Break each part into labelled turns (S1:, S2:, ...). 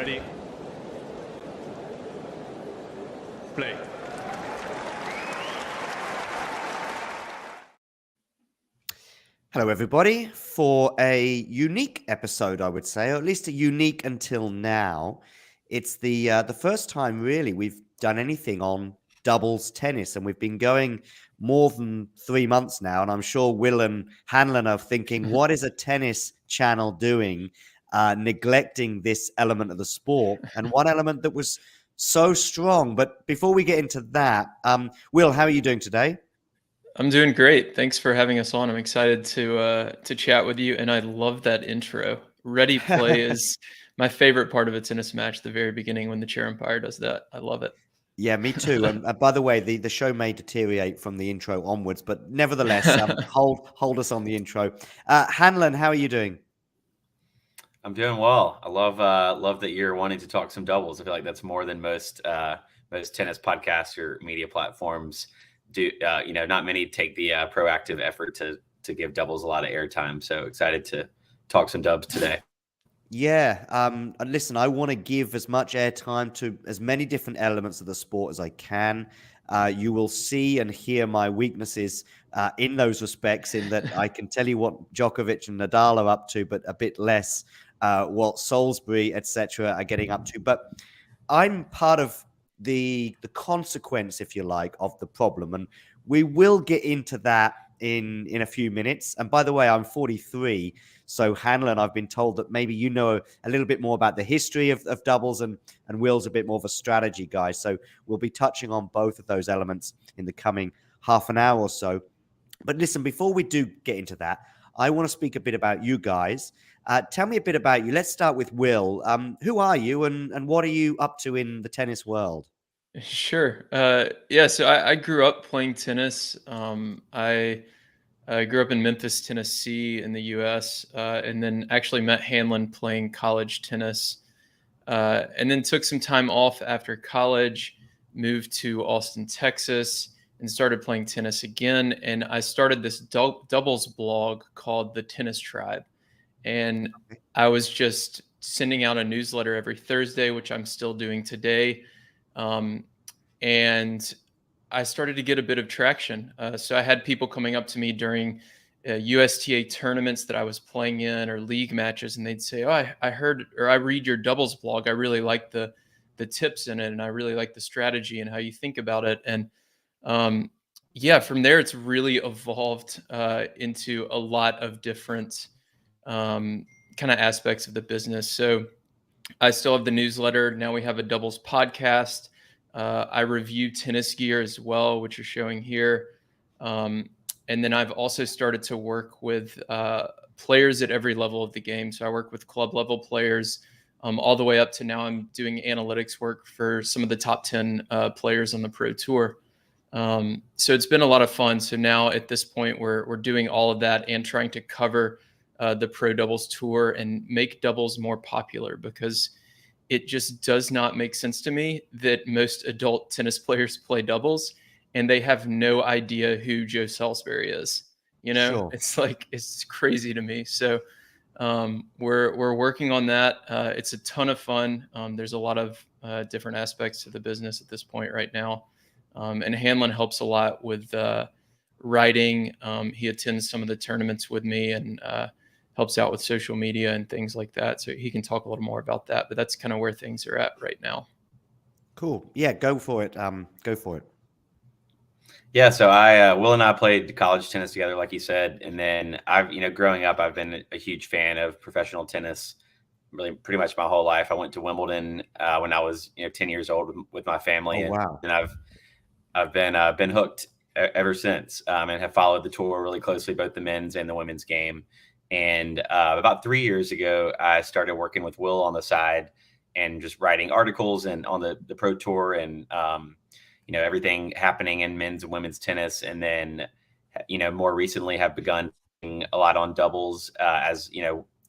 S1: Ready? Play.
S2: Hello, everybody, for a unique episode, I would say, or at least a unique until now. It's the first time, really, we've done anything on doubles tennis, and we've been going more than 3 months now. And I'm sure Will and Hanlon are thinking, what is a tennis channel doing, neglecting this element of the sport, and one element that was so strong. But before we get into that, Will, how are you doing today?
S3: I'm doing great. Thanks for having us on. I'm excited to chat with you, and I love that intro. Ready play is my favorite part of a tennis match. The very beginning when the chair umpire does that, I love it.
S2: Yeah, me too. And by the way, the show may deteriorate from the intro onwards, but nevertheless, hold us on the intro. Hanlon, how are you doing?
S4: I'm doing well. I love that you're wanting to talk some doubles. I feel like that's more than most tennis podcasts or media platforms do. Not many take the proactive effort to give doubles a lot of airtime. So excited to talk some dubs today.
S2: Yeah. Listen, I want to give as much airtime to as many different elements of the sport as I can. You will see and hear my weaknesses in those respects, in that I can tell you what Djokovic and Nadal are up to, but a bit less what Salisbury, etc., are getting up to. But I'm part of the consequence, if you like, of the problem, and we will get into that in a few minutes. And by the way, I'm 43, so Hanlon, I've been told that maybe you know a little bit more about the history of doubles, and Will's a bit more of a strategy guy. So we'll be touching on both of those elements in the coming half an hour or so. But listen, before we do get into that, I want to speak a bit about you guys. Tell me a bit about you. Let's start with Will. Who are you, and what are you up to in the tennis world?
S3: Sure. Yeah. So I grew up playing tennis. I grew up in Memphis, Tennessee, in the U.S., and then actually met Hanlon playing college tennis, and then took some time off after college. Moved to Austin, Texas, and started playing tennis again. And I started this doubles blog called The Tennis Tribe. And I was just sending out a newsletter every Thursday, which I'm still doing today. And I started to get a bit of traction. So I had people coming up to me during USTA tournaments that I was playing in, or league matches, and they'd say, "Oh, I heard, or I read your doubles blog. I really like the tips in it, and I really like the strategy and how you think about it." And yeah, from there, it's really evolved into a lot of different kind of aspects of the business. So I still have the newsletter. Now we have a doubles podcast. I review tennis gear as well, which is showing here. And then I've also started to work with players at every level of the game. So I work with club level players all the way up to now I'm doing analytics work for some of the top 10 players on the Pro Tour. So it's been a lot of fun. So now at this point, we're doing all of that and trying to cover the Pro Doubles Tour and make doubles more popular, because it just does not make sense to me that most adult tennis players play doubles and they have no idea who Joe Salisbury is.
S2: Sure.
S3: It's crazy to me. So we're working on that. It's a ton of fun. There's a lot of different aspects to the business at this point right now. And Hanlon helps a lot with writing. He attends some of the tournaments with me and helps out with social media and things like that. So he can talk a little more about that, but that's kind of where things are at right now.
S2: Cool. Yeah, go for it. Go for it.
S4: Yeah, so Will and I played college tennis together, like you said, and then growing up, I've been a huge fan of professional tennis, really pretty much my whole life. I went to Wimbledon when I was 10 years old with my family,
S2: Oh, wow.
S4: and I've been hooked ever since, and have followed the tour really closely, both the men's and the women's game. And about 3 years ago, I started working with Will on the side and just writing articles and on the Pro Tour and everything happening in men's and women's tennis. And then more recently have begun a lot on doubles as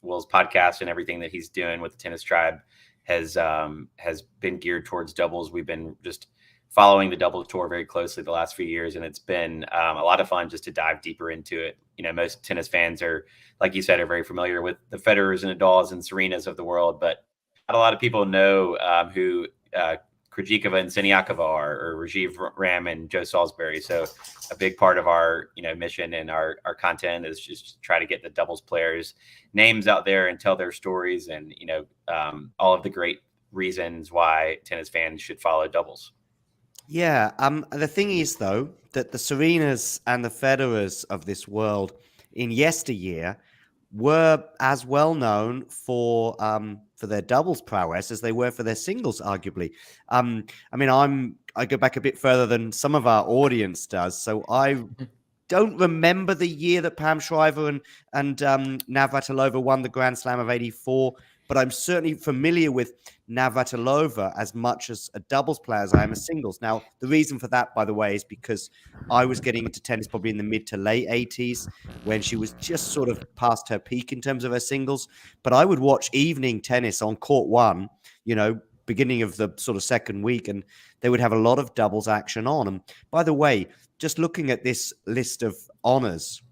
S4: Will's podcast and everything that he's doing with the Tennis Tribe has been geared towards doubles. We've been just following the doubles tour very closely the last few years, and it's been a lot of fun just to dive deeper into it. Most tennis fans are, like you said, are very familiar with the Federers and Nadals and Serenas of the world, but not a lot of people know who Krejcikova and Siniakova are, or Rajiv Ram and Joe Salisbury. So a big part of our mission and our content is just try to get the doubles players' names out there and tell their stories, and all of the great reasons why tennis fans should follow doubles.
S2: Yeah. The thing is, though, that the Serenas and the Federers of this world in yesteryear were as well known for their doubles prowess as they were for their singles, arguably. I mean, I go back a bit further than some of our audience does, so I don't remember the year that Pam Shriver and Navratilova won the Grand Slam of '84, but I'm certainly familiar with Navratilova as much as a doubles player as I am a singles. Now, the reason for that, by the way, is because I was getting into tennis probably in the mid to late 80s when she was just sort of past her peak in terms of her singles. But I would watch evening tennis on Court 1, beginning of the sort of second week, and they would have a lot of doubles action on. And by the way, just looking at this list of honors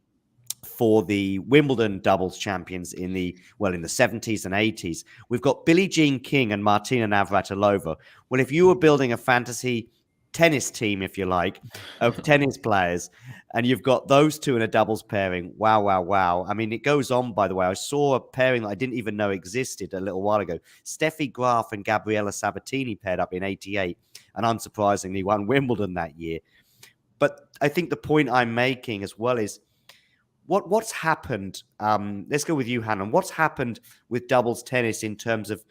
S2: for the Wimbledon doubles champions in the 70s and 80s, we've got Billie Jean King and Martina Navratilova. Well, if you were building a fantasy tennis team, if you like, of tennis players, and you've got those two in a doubles pairing, wow. I mean, it goes on, by the way. I saw a pairing that I didn't even know existed a little while ago. Steffi Graf and Gabriela Sabatini paired up in '88, and unsurprisingly won Wimbledon that year. But I think the point I'm making as well is what's happened. Let's go with you, Hanlon. What's happened with doubles tennis in terms of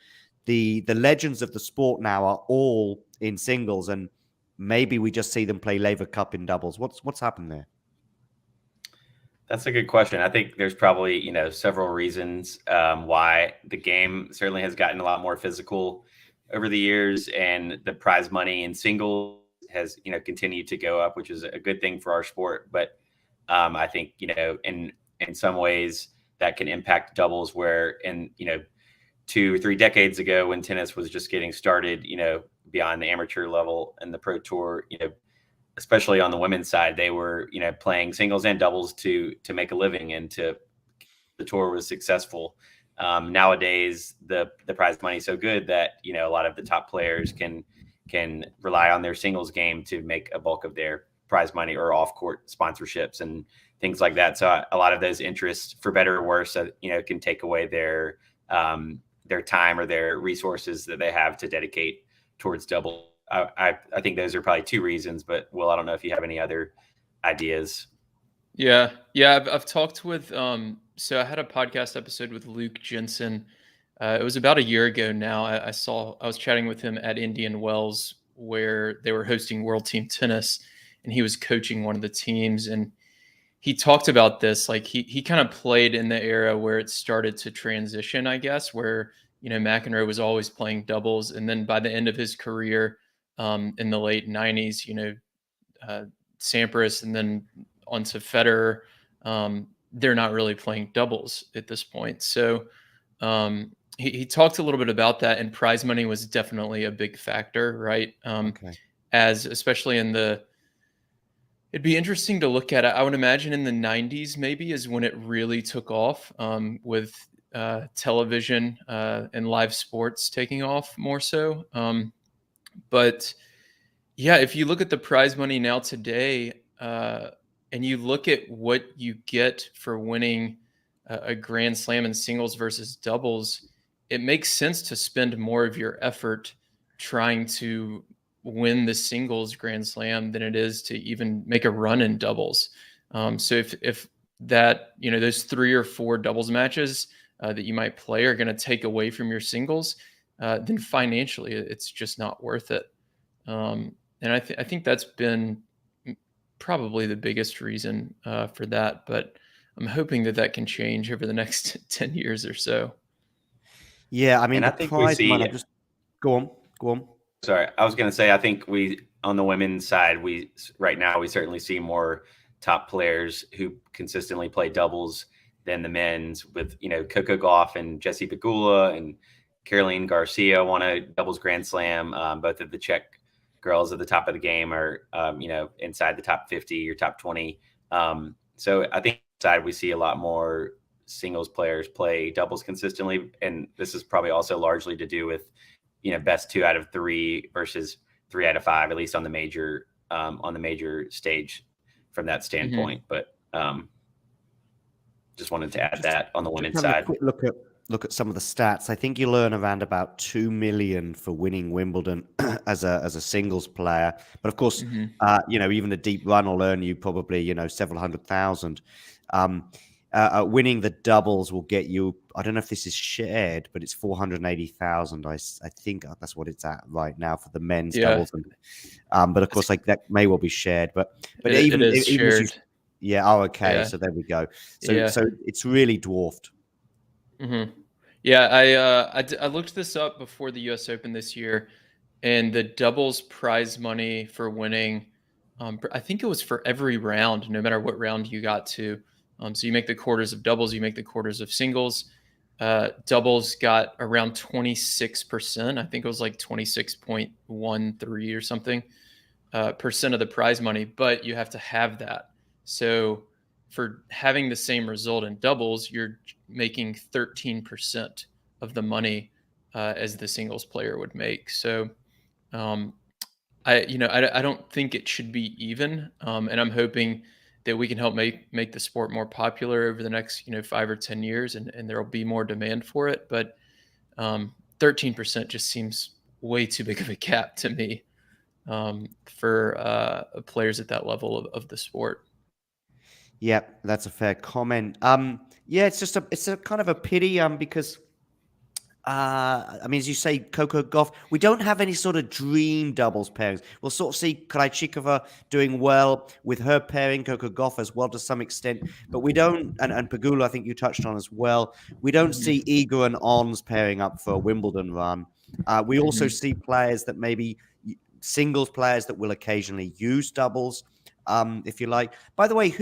S2: the legends of the sport now are all in singles, and maybe we just see them play Laver Cup in doubles. What's happened there?
S4: That's a good question. I think there's probably several reasons why the game certainly has gotten a lot more physical over the years, and the prize money in singles has continued to go up, which is a good thing for our sport. But I think in some ways that can impact doubles, where 2 or 3 decades ago, when tennis was just getting started, beyond the amateur level and the pro tour, especially on the women's side, they were playing singles and doubles to make a living, and the tour was successful. Nowadays the prize money is so good that a lot of the top players can rely on their singles game to make a bulk of their prize money, or off-court sponsorships and things like that. So a lot of those interests, for better or worse, can take away their time or their resources that they have to dedicate towards double. I think those are probably 2 reasons, but Will, I don't know if you have any other ideas.
S3: Yeah. I've talked with, so I had a podcast episode with Luke Jensen. It was about a year ago now. I was chatting with him at Indian Wells, where they were hosting World Team Tennis, and he was coaching one of the teams. And he talked about this, like he kind of played in the era where it started to transition, I guess, where, McEnroe was always playing doubles. And then by the end of his career, in the late 90s, Sampras and then onto Federer, they're not really playing doubles at this point. So he talked a little bit about that, and prize money was definitely a big factor, right?
S2: Okay.
S3: As especially it'd be interesting to look at it. I would imagine in the 90s maybe is when it really took off, with television and live sports taking off more so. But yeah, if you look at the prize money now today, and you look at what you get for winning a Grand Slam in singles versus doubles, it makes sense to spend more of your effort trying to win the singles Grand Slam than it is to even make a run in doubles. So if that, those 3 or 4 doubles matches that you might play are going to take away from your singles, then financially it's just not worth it. And I think that's been probably the biggest reason for that, but I'm hoping that can change over the next 10 years or so.
S2: Yeah, I mean,
S4: and I think we see.
S2: Go on.
S4: Sorry, I was going to say, I think on the women's side, right now we certainly see more top players who consistently play doubles than the men's, with Coco Gauff and Jessie Pegula and Caroline Garcia won a doubles Grand Slam. Both of the Czech girls at the top of the game are inside the top 50 or top 20. So I think side we see a lot more singles players play doubles consistently, and this is probably also largely to do with best 2 out of 3 versus 3 out of 5, at least on the major stage from that standpoint. But just wanted to add that on the women's side.
S2: A quick look at some of the stats. I think you earn around about $2 million for winning Wimbledon as a singles player. But of course, even a deep run will earn you probably several $100,000. Winning the doubles will get you, I don't know if this is shared, but it's 480,000. I think that's what it's at right now for the men's doubles. But of course, like that may well be shared. But
S3: it
S2: even
S3: is shared.
S2: Okay. So there we go. So it's really dwarfed.
S3: Yeah, I looked this up before the U.S. Open this year, and the doubles prize money for winning, I think it was for every round, no matter what round you got to. So you make the quarters of doubles, you make the quarters of singles. Doubles got around 26%. I think it was like 26.13 or something percent of the prize money, but you have to have that. So for having the same result in doubles, you're making 13% of the money as the singles player would make. So I don't think it should be even, and I'm hoping that we can help make the sport more popular over the next 5 or 10 years, and there will be more demand for it. But 13% just seems way too big of a cap to me for players at that level of the sport.
S2: Yep, that's a fair comment. It's a kind of a pity because as you say, Coco Gauff, we don't have any sort of dream doubles pairings. We'll sort of see Krejcikova doing well with her pairing, Coco Gauff as well to some extent, but we don't, and Pegula, I think you touched on as well, we don't see Iga and Ons pairing up for a Wimbledon run. We also see players that maybe singles players that will occasionally use doubles, if you like. By the way,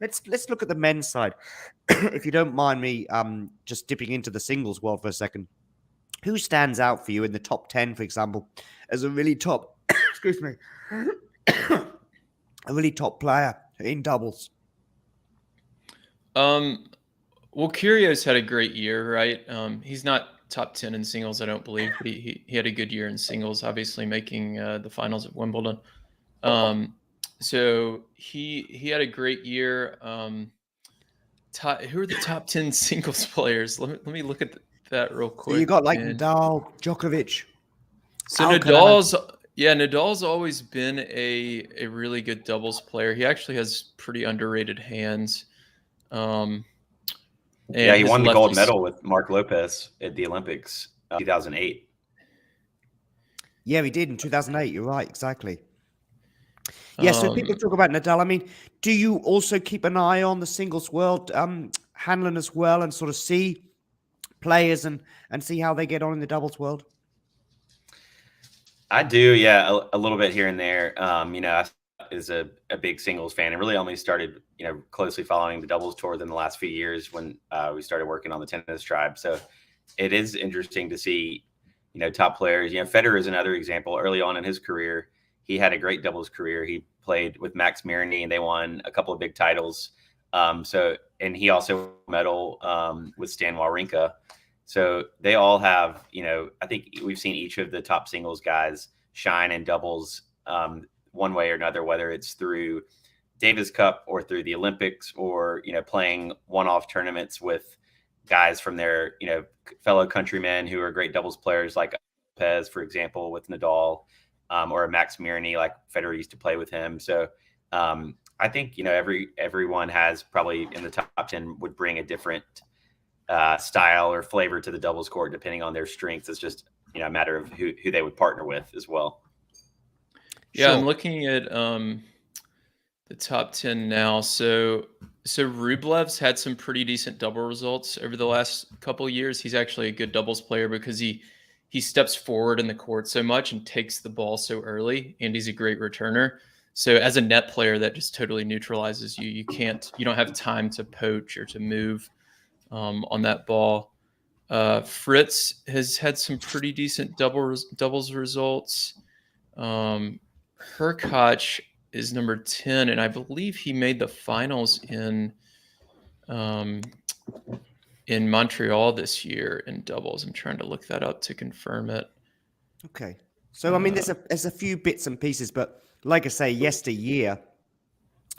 S2: let's look at the men's side. If you don't mind me just dipping into the singles world for a second. Who stands out for you in the top 10, for example, as a really top, excuse me, a really top player in doubles?
S3: Well, Kyrgios had a great year, right? He's not top 10 in singles, I don't believe, but he had a good year in singles, obviously making the finals at Wimbledon. So he had a great year. Who are the top 10 singles players? Let me look at that real quick.
S2: So you got Nadal, Djokovic.
S3: So Nadal's always been a really good doubles player. He actually has pretty underrated hands.
S4: He won the gold medal with Mark Lopez at the Olympics 2008.
S2: Yeah, he did in 2008. You're right, exactly. Yeah, so people talk about Nadal. Do you also keep an eye on the singles world, Hanlon as well, and sort of see players and see how they get on in the doubles world?
S4: I do, yeah, a little bit here and there. I is a big singles fan and really only started, closely following the doubles tour in the last few years when we started working on the Tennis Tribe. So it is interesting to see, top players. Federer is another example. Early on in his career, he had a great doubles career. He played with Max Mirny and they won a couple of big titles. And he also medal with Stan Wawrinka. So they all have, I think we've seen each of the top singles guys shine in doubles one way or another, whether it's through Davis Cup or through the Olympics or, playing one-off tournaments with guys from their, fellow countrymen who are great doubles players like Lopez, for example, with Nadal. Or a Max Mirny, like Federer used to play with him. So I think, everyone has probably in the top 10 would bring a different style or flavor to the doubles court, depending on their strengths. It's just, a matter of who they would partner with as well.
S3: Yeah, sure. I'm looking at the top 10 now. So Rublev's had some pretty decent double results over the last couple of years. He's actually a good doubles player because he steps forward in the court so much and takes the ball so early, and he's a great returner. So as a net player, that just totally neutralizes you. You don't have time to poach or to move on that ball. Fritz has had some pretty decent doubles results. Hurkacz is number 10, and I believe he made the finals in in Montreal this year in doubles. I'm trying to look that up to confirm it.
S2: Okay. So, I mean, there's a few bits and pieces, but like I say, yesteryear,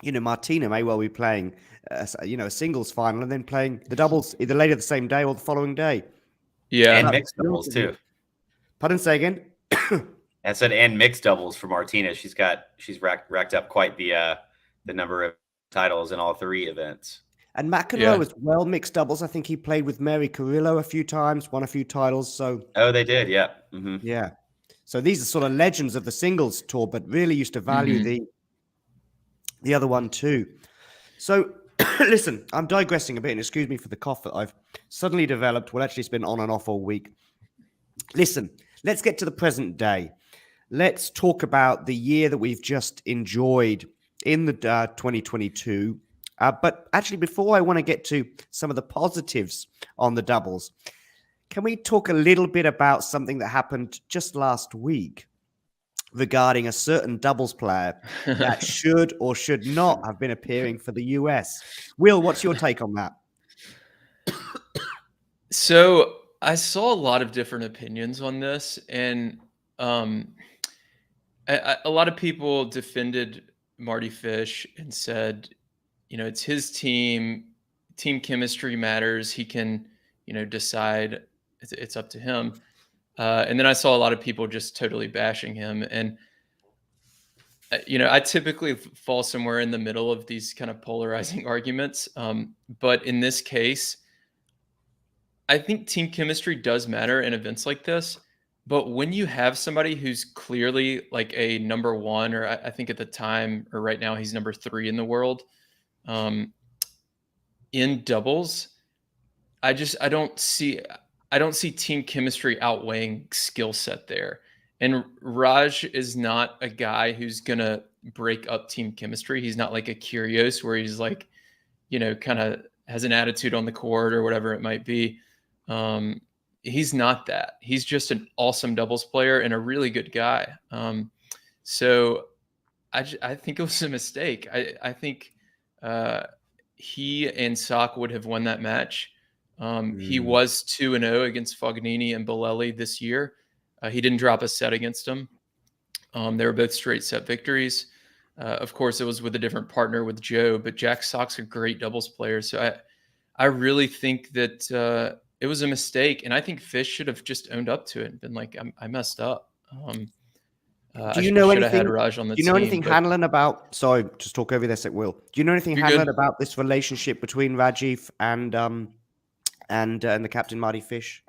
S2: Martina may well be playing, a singles final and then playing the doubles either later the same day or the following day.
S3: Yeah.
S4: And mixed doubles too.
S2: Pardon, say again?
S4: I said, and mixed doubles for Martina. She's racked up quite the number of titles in all 3 events.
S2: And McEnroe as well, mixed doubles. I think he played with Mary Carrillo a few times, won a few titles. So
S4: they did, yeah. Mm-hmm.
S2: Yeah. So these are sort of legends of the singles tour, but really used to value the other one too. So listen, I'm digressing a bit, and excuse me for the cough that I've suddenly developed. Well, actually, it's been on and off all week. Listen, let's get to the present day. Let's talk about the year that we've just enjoyed in the 2022. But actually, before I want to get to some of the positives on the doubles, can we talk a little bit about something that happened just last week regarding a certain doubles player that should or should not have been appearing for the US? Will, what's your take on that?
S3: So I saw a lot of different opinions on this, and a lot of people defended Marty Fish and said, it's his team chemistry matters. He can, decide. It's up to him. And then I saw a lot of people just totally bashing him. And, I typically fall somewhere in the middle of these kind of polarizing arguments. But in this case, I think team chemistry does matter in events like this. But when you have somebody who's clearly like a number 1, or I think at the time or right now he's number 3 in the world, in doubles, I don't see team chemistry outweighing skill set there. And Raj is not a guy who's going to break up team chemistry. He's not like a Kyrgios where he's like, kind of has an attitude on the court or whatever it might be. He's not that. He's just an awesome doubles player and a really good guy. So I think it was a mistake. I think he and Sock would have won that match. He was 2-0 against Fognini and Bolelli this year. He didn't drop a set against him. They were both straight set victories. Of course, it was with a different partner with Joe, but Jack Sock's a great doubles player. So I really think that it was a mistake, and I think Fish should have just owned up to it and been like, I messed up.
S2: Do you know anything?
S3: Had Raj on the
S2: do you know
S3: team,
S2: anything,
S3: but...
S2: Hanlon, about? Sorry, just talk over this at will. Do you know anything, Hanlon, about this relationship between Rajiv and the captain Marty Fish?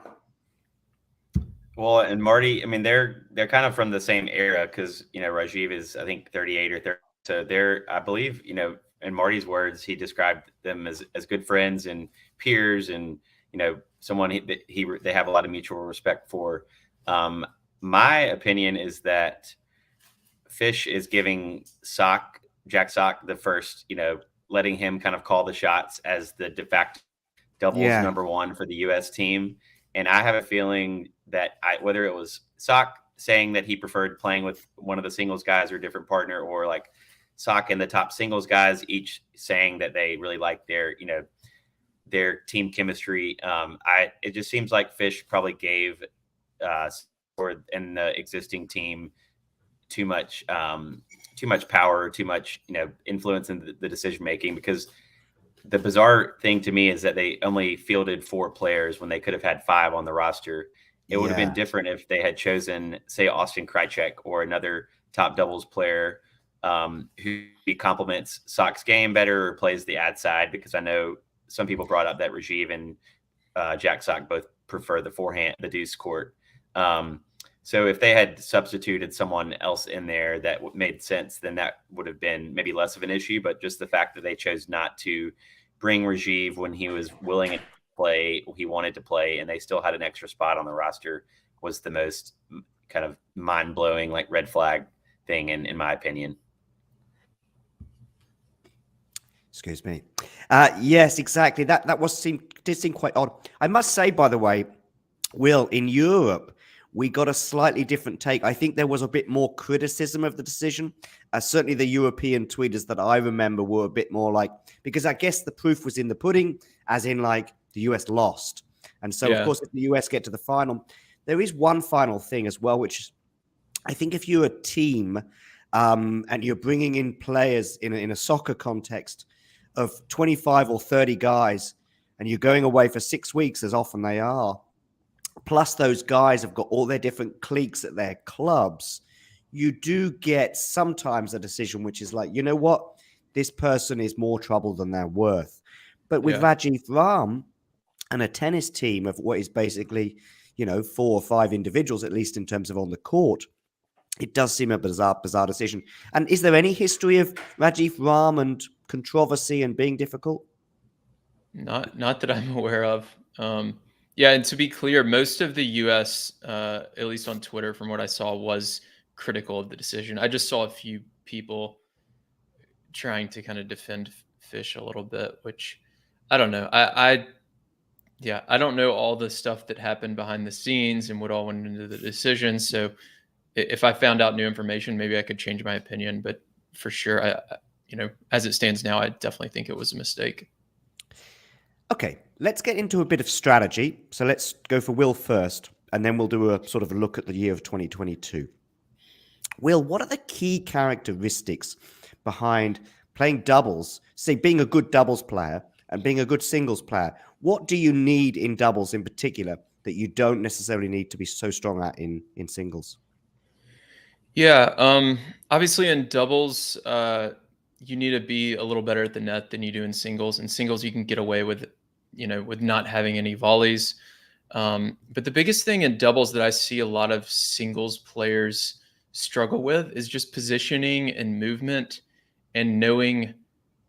S4: Well, and Marty, I mean, they're kind of from the same era because Rajiv is, I think, 38 or 30. So they're, I believe, in Marty's words, he described them as good friends and peers, and someone they have a lot of mutual respect for. My opinion is that Fish is giving Jack Sock the first, letting him kind of call the shots as the de facto doubles number 1 for the U.S. team. And I have a feeling that whether it was Sock saying that he preferred playing with one of the singles guys or a different partner, or like Sock and the top singles guys each saying that they really like their team chemistry. It just seems like Fish probably gave in the existing team too much power, too much influence in the decision making, because the bizarre thing to me is that they only fielded 4 players when they could have had 5 on the roster. It would have been different if they had chosen, say, Austin Krajicek or another top doubles player who complements Sock's game better or plays the ad side, because I know some people brought up that Rajiv and Jack Sock both prefer the forehand, the deuce court. So if they had substituted someone else in there that made sense, then that would have been maybe less of an issue. But just the fact that they chose not to bring Rajiv when he was willing to play, he wanted to play, and they still had an extra spot on the roster, was the most kind of mind-blowing, like, red flag thing in my opinion.
S2: Excuse me. Yes, exactly. That did seem quite odd. I must say, by the way, Will, in Europe, we got a slightly different take. I think there was a bit more criticism of the decision. Certainly the European tweeters that I remember were a bit more like, because I guess the proof was in the pudding, as in like the US lost. And so, of
S3: Yeah.
S2: course, if the US get to the final, there is one final thing as well, which I think if you're a team and you're bringing in players in a soccer context of 25 or 30 guys, and you're going away for 6 weeks, as often they are, plus those guys have got all their different cliques at their clubs, you do get sometimes a decision which is like, you know what, this person is more trouble than they're worth. But with Rajiv Ram and a tennis team of what is basically, 4 or 5 individuals, at least in terms of on the court, it does seem a bizarre decision. And is there any history of Rajiv Ram and controversy and being difficult?
S3: Not that I'm aware of. Yeah, and to be clear, most of the U.S., at least on Twitter, from what I saw, was critical of the decision. I just saw a few people trying to kind of defend Fish a little bit, which I don't know. I don't know all the stuff that happened behind the scenes and what all went into the decision. So if I found out new information, maybe I could change my opinion. But for sure, as it stands now, I definitely think it was a mistake.
S2: Okay, let's get into a bit of strategy. So let's go for Will first, and then we'll do a sort of a look at the year of 2022. Will, what are the key characteristics behind playing doubles, say being a good doubles player and being a good singles player? What do you need in doubles in particular that you don't necessarily need to be so strong at in singles?
S3: Yeah, obviously in doubles, you need to be a little better at the net than you do in singles. In singles, you can get away with, with not having any volleys. But the biggest thing in doubles that I see a lot of singles players struggle with is just positioning and movement and knowing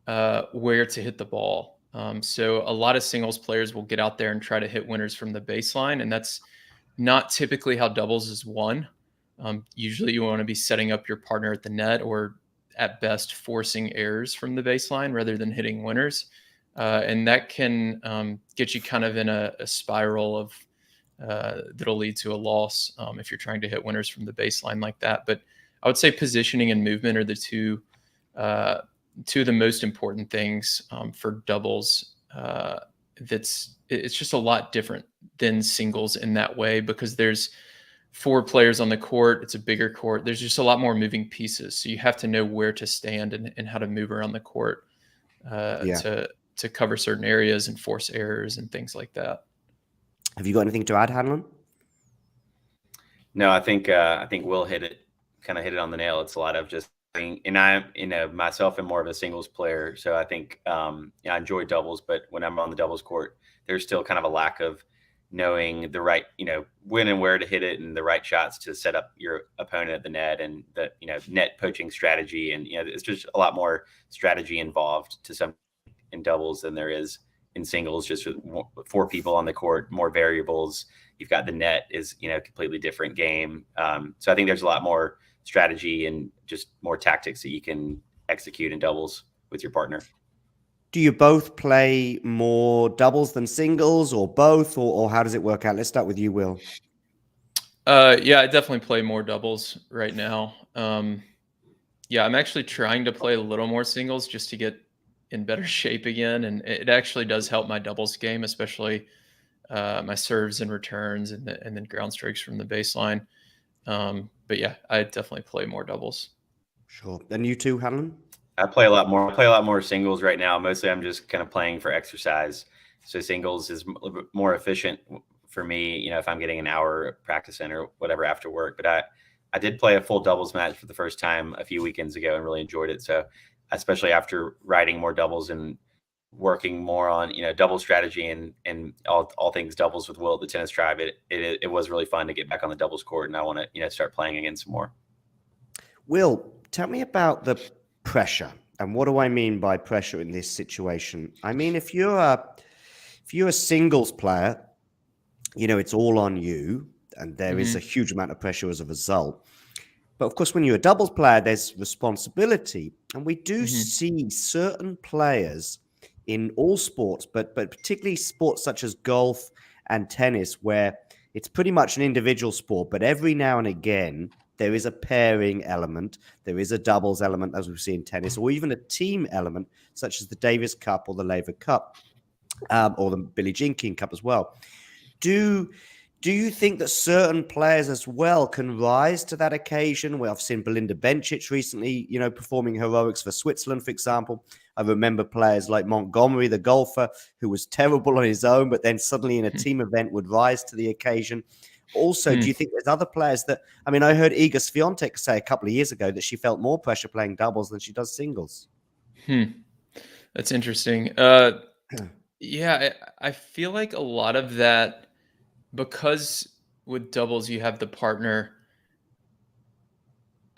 S3: where to hit the ball. So a lot of singles players will get out there and try to hit winners from the baseline, and that's not typically how doubles is won. Usually you want to be setting up your partner at the net or at best forcing errors from the baseline rather than hitting winners. And that can get you kind of in a spiral of that'll lead to a loss if you're trying to hit winners from the baseline like that. But I would say positioning and movement are the two of the most important things for doubles. It's just a lot different than singles in that way because there's 4 players on the court. It's a bigger court. There's just a lot more moving pieces. So you have to know where to stand and how to move around the court to cover certain areas and force errors and things like that.
S2: Have you got anything to add, Hanlon?
S4: No, I think Will hit it on the nail. It's a lot of just, and I, myself am more of a singles player. So I think I enjoy doubles, but when I'm on the doubles court, there's still kind of a lack of knowing the right, when and where to hit it and the right shots to set up your opponent at the net and the, net poaching strategy. And, it's just a lot more strategy involved to some in doubles than there is in singles, just with 4 people on the court, more variables. You've got the net is, completely different game. So I think there's a lot more strategy and just more tactics that you can execute in doubles with your partner.
S2: Do you both play more doubles than singles or both, or how does it work out? Let's start with you, Will.
S3: Yeah, I definitely play more doubles right now. Yeah, I'm actually trying to play a little more singles just to get in better shape again. And it actually does help my doubles game, especially my serves and returns and then ground strikes from the baseline. But yeah, I definitely play more doubles.
S2: Sure. And you too, Hanlon?
S4: I play a lot more singles right now. Mostly I'm just kind of playing for exercise. So singles is a little bit more efficient for me, if I'm getting an hour practicing or whatever after work. But I did play a full doubles match for the first time a few weekends ago and really enjoyed it. So especially after writing more doubles and working more on, double strategy and all things doubles with Will at the Tennis Tribe, it was really fun to get back on the doubles court, and I want to, start playing again some more.
S2: Will, tell me about the pressure. And what do I mean by pressure in this situation? I mean, if you're a singles player, it's all on you, and there is a huge amount of pressure as a result. But of course, when you're a doubles player, there's responsibility. And we do see certain players in all sports, but particularly sports such as golf and tennis, where it's pretty much an individual sport, but every now and again, there is a pairing element, there is a doubles element, as we see in tennis, or even a team element, such as the Davis Cup or the Laver Cup. or the Billie Jean King Cup as well. Do you think that certain players as well can rise to that occasion? Well, I've seen Belinda Bencic recently, performing heroics for Switzerland, for example. I remember players like Montgomery, the golfer, who was terrible on his own, but then suddenly in a team event would rise to the occasion. Also, do you think there's other players that, I mean, I heard Iga Swiatek say a couple of years ago that she felt more pressure playing doubles than she does singles.
S3: That's interesting. Yeah, I feel like a lot of that, because with doubles you have the partner,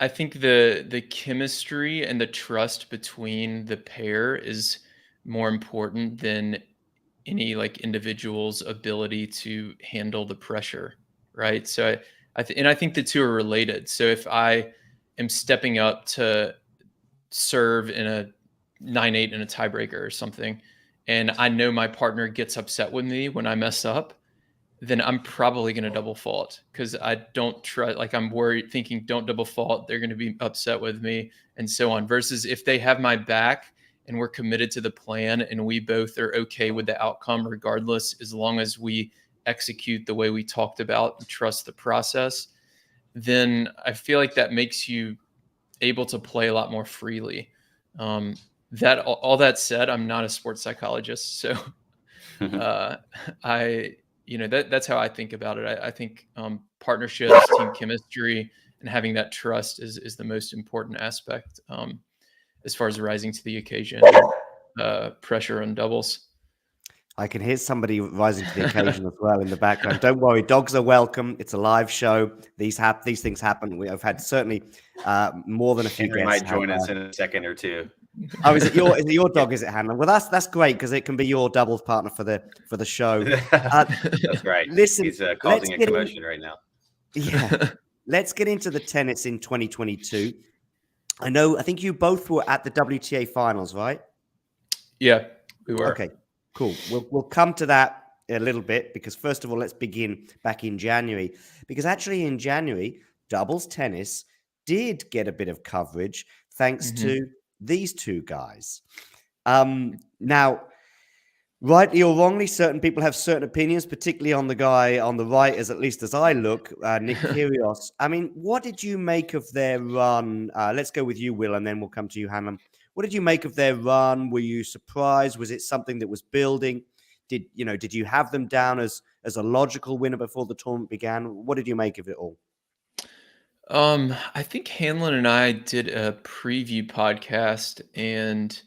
S3: I think the chemistry and the trust between the pair is more important than any like individual's ability to handle the pressure, right? So I think the two are related. So if I am stepping up to serve in a 9-8 in a tiebreaker or something, and I know my partner gets upset with me when I mess up, then I'm probably going to double fault because I don't try. Like I'm worried, thinking don't double fault. They're going to be upset with me and so on. Versus if they have my back and we're committed to the plan and we both are okay with the outcome, regardless, as long as we execute the way we talked about and trust the process, then I feel like that makes you able to play a lot more freely. That all that said, I'm not a sports psychologist, so that's how I think about it. I think partnerships, team chemistry, and having that trust is the most important aspect as far as rising to the occasion, pressure on doubles.
S2: I can hear somebody rising to the occasion as well in the background. Don't worry, dogs are welcome. It's a live show. These things happen. We have had certainly more than a few
S4: Henry
S2: guests.
S4: Might join us in a second or two.
S2: Oh, is it your dog? Is it Hanlon? Well, that's great because it can be your doubles partner for the show.
S4: That's right.
S2: Listen,
S4: he's causing a commotion right now.
S2: Yeah, let's get into the tennis in 2022. I think you both were at the WTA finals, right?
S3: Yeah, we were.
S2: Okay, cool. We'll come to that a little bit because first of all, let's begin back in January. Because actually in January, doubles tennis did get a bit of coverage thanks to these two guys. Now, rightly or wrongly, certain people have certain opinions, particularly on the guy on the right, at least as I look, Nick Kyrgios. I mean, what did you make of their run? Let's go with you, Will, and then we'll come to you, Hanlon. What did you make of their run? Were you surprised? Was it something that was building? Did you have them down as a logical winner before the tournament began? What did you make of it all?
S3: I think Hanlon and I did a preview podcast and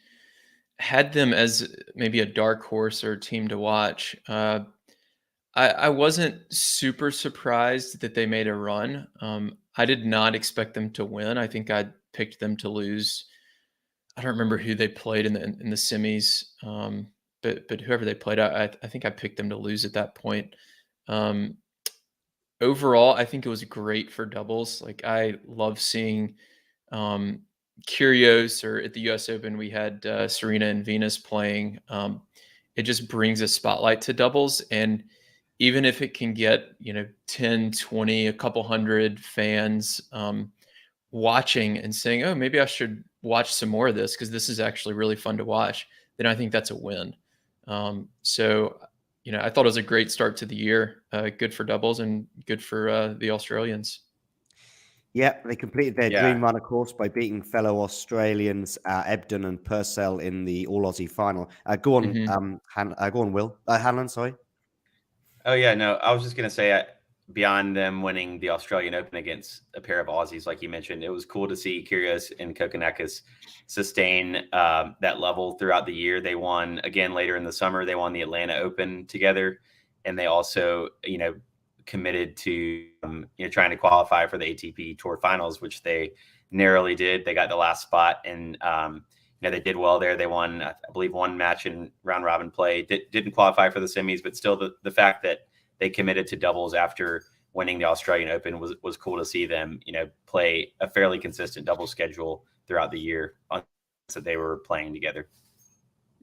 S3: had them as maybe a dark horse or team to watch. I wasn't super surprised that they made a run. I did not expect them to win. I think I picked them to lose. I don't remember who they played in the semis, but whoever they played, I think I picked them to lose at that point. Overall, I think it was great for doubles. Like I love seeing Kyrgios, or at the US Open, we had Serena and Venus playing. It just brings a spotlight to doubles. And even if it can get, 10, 20, a couple hundred fans watching and saying, oh, maybe I should watch some more of this because this is actually really fun to watch, then I think that's a win. So I thought it was a great start to the year. Good for doubles and good for the Australians.
S2: Yeah, they completed their dream run, of course, by beating fellow Australians Ebden and Purcell in the All Aussie final. Go on, go on, Will. Hanlon, sorry.
S4: Oh yeah, no, I was just gonna say, beyond them winning the Australian Open against a pair of Aussies, like you mentioned, it was cool to see Kyrgios and Kokkinakis sustain that level throughout the year. They won again later in the summer. They won the Atlanta Open together, and they also, committed to trying to qualify for the ATP Tour Finals, which they narrowly did. They got the last spot, and they did well there. They won, I believe, one match in round robin play. Didn't qualify for the semis, but still, the fact that they committed to doubles after winning the Australian Open was cool to see them, play a fairly consistent double schedule throughout the year that they were playing together.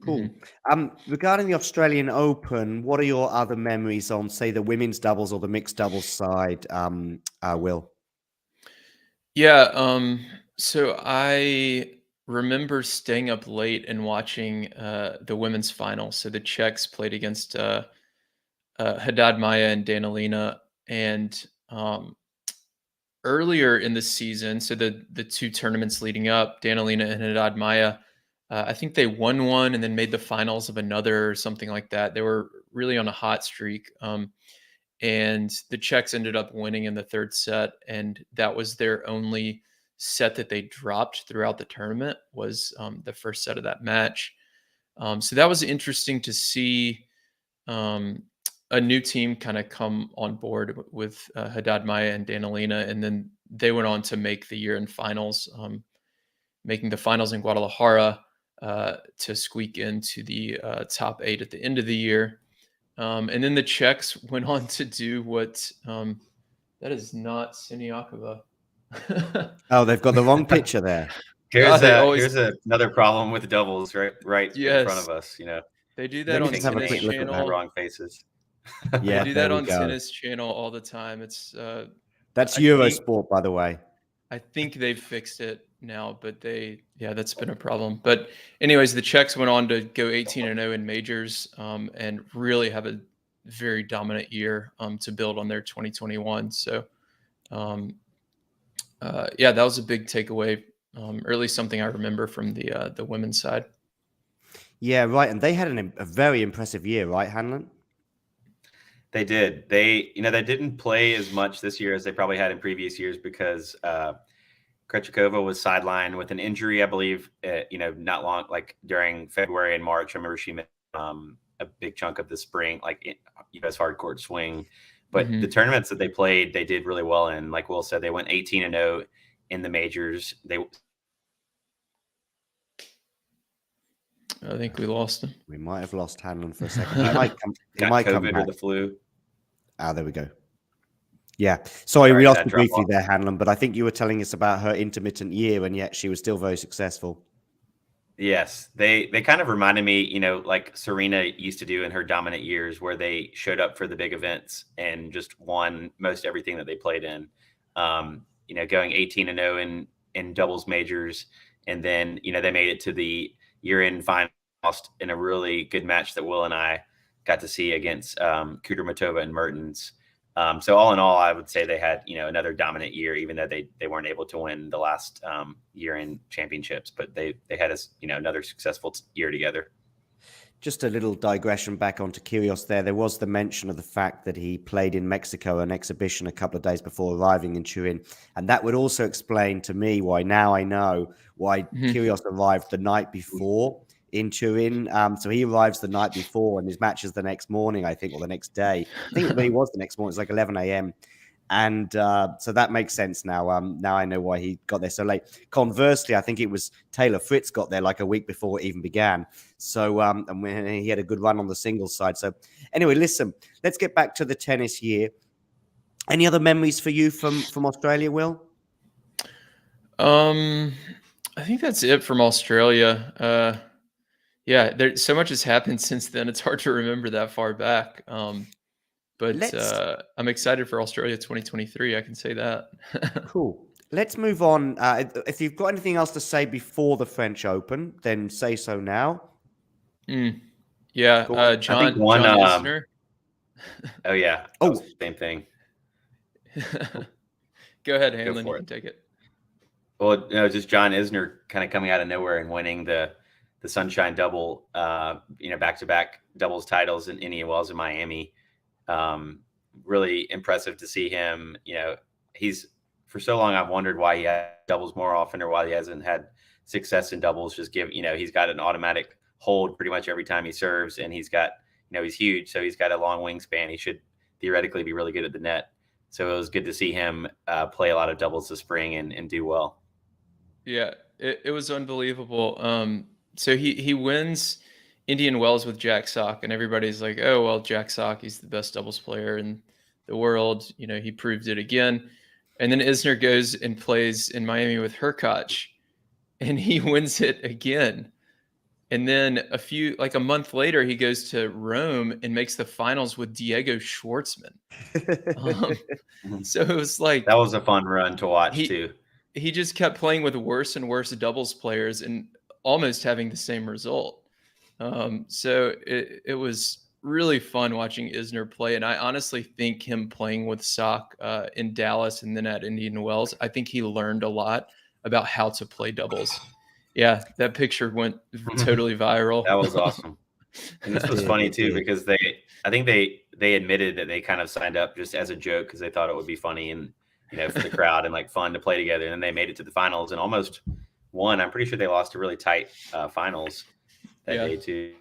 S2: Cool. Regarding the Australian Open, what are your other memories on, say, the women's doubles or the mixed doubles side, Will?
S3: Yeah. So I remember staying up late and watching the women's final. So the Czechs played against Haddad Maya and Danilina, and earlier in the season, so the two tournaments leading up, Danilina and Haddad Maya, I think they won one and then made the finals of another or something like that. They were really on a hot streak. And the Czechs ended up winning in the third set, and that was their only set that they dropped throughout the tournament, was the first set of that match. So that was interesting to see a new team kind of come on board with Haddad Maya and Danilina, and then they went on to make the year-end finals, making the finals in Guadalajara to squeak into the top 8 at the end of the year. And then the Czechs went on to do what that is not Siniakova.
S2: Oh, they've got the wrong picture there.
S4: Here's another problem with doubles right in front of us.
S3: They do that on Tennis Channel.
S4: Wrong faces.
S3: Yeah, they do that on Tennis Channel all the time. It's
S2: that's Eurosport, by the way.
S3: I think they've fixed it now, but that's been a problem. But anyways, the Czechs went on to go 18-0 in majors and really have a very dominant year to build on their 2021. So, that was a big takeaway, or at least something I remember from the women's side.
S2: Yeah, right. And they had a very impressive year, right, Hanlon?
S4: They did. They didn't play as much this year as they probably had in previous years because Krejcikova was sidelined with an injury, I believe. Not long, like during February and March. I remember she missed a big chunk of the spring, like U.S. hardcourt swing. But the tournaments that they played, they did really well in. Like Will said, they went 18-0 in the majors.
S3: I think we lost him.
S2: We might have lost Hanlon for a second. He might come
S4: COVID
S2: back.
S4: Or the flu.
S2: There we go. Yeah. Sorry, we lost you briefly there, Hanlon, but I think you were telling us about her intermittent year, and yet she was still very successful.
S4: Yes. They kind of reminded me, like Serena used to do in her dominant years, where they showed up for the big events and just won most everything that they played in. Going 18-0 in doubles majors. And then, they made it to the year-end final in a really good match that Will and I got to see against Kudermetova and Mertens. So all in all, I would say they had, another dominant year, even though they weren't able to win the last year-end championships, but they had another successful year together.
S2: Just a little digression back onto Kyrgios there. There was the mention of the fact that he played in Mexico, an exhibition a couple of days before arriving in Turin. And that would also explain to me why now I know why Kyrgios arrived the night before in Turin. So he arrives the night before and his match is the next morning, I think, or the next day. I think it really was the next morning. It's like 11 a.m. And so that makes sense now. Now I know why he got there so late. Conversely, I think it was Taylor Fritz got there like a week before it even began. So and when he had a good run on the singles side. So anyway, listen, let's get back to the tennis year. Any other memories for you from Australia, Will?
S3: I think that's it from Australia. There's so much has happened since then. It's hard to remember that far back. But I'm excited for Australia 2023. I can say that.
S2: Cool. Let's move on. If you've got anything else to say before the French Open, then say so now.
S3: Yeah.
S2: Cool.
S3: John Isner.
S4: Oh, yeah. Oh, same thing.
S3: Go ahead, Hanlon. You can take it.
S4: Well, just John Isner kind of coming out of nowhere and winning the Sunshine Double, back-to-back doubles titles in Indian Wells and Miami. Really impressive to see him. He's for so long I've wondered why he had doubles more often or why he hasn't had success in doubles. Just he's got an automatic hold pretty much every time he serves, and he's got, he's huge, so he's got a long wingspan. He should theoretically be really good at the net. So it was good to see him play a lot of doubles this spring and do well.
S3: Yeah, it was unbelievable. So he wins Indian Wells with Jack Sock, and everybody's like, oh, well, Jack Sock, he's the best doubles player in the world. He proved it again. And then Isner goes and plays in Miami with Hurkacz, and he wins it again. And then a month later, he goes to Rome and makes the finals with Diego Schwartzman. So it was like...
S4: That was a fun run to watch, too.
S3: he just kept playing with worse and worse doubles players and almost having the same result. So it was really fun watching Isner play. And I honestly think him playing with Sock in Dallas and then at Indian Wells, I think he learned a lot about how to play doubles. Yeah, that picture went totally viral.
S4: That was awesome. And this was funny too, because I think they admitted that they kind of signed up just as a joke because they thought it would be funny and, for the crowd and like fun to play together. And then they made it to the finals and almost won. I'm pretty sure they lost a really tight finals that day too.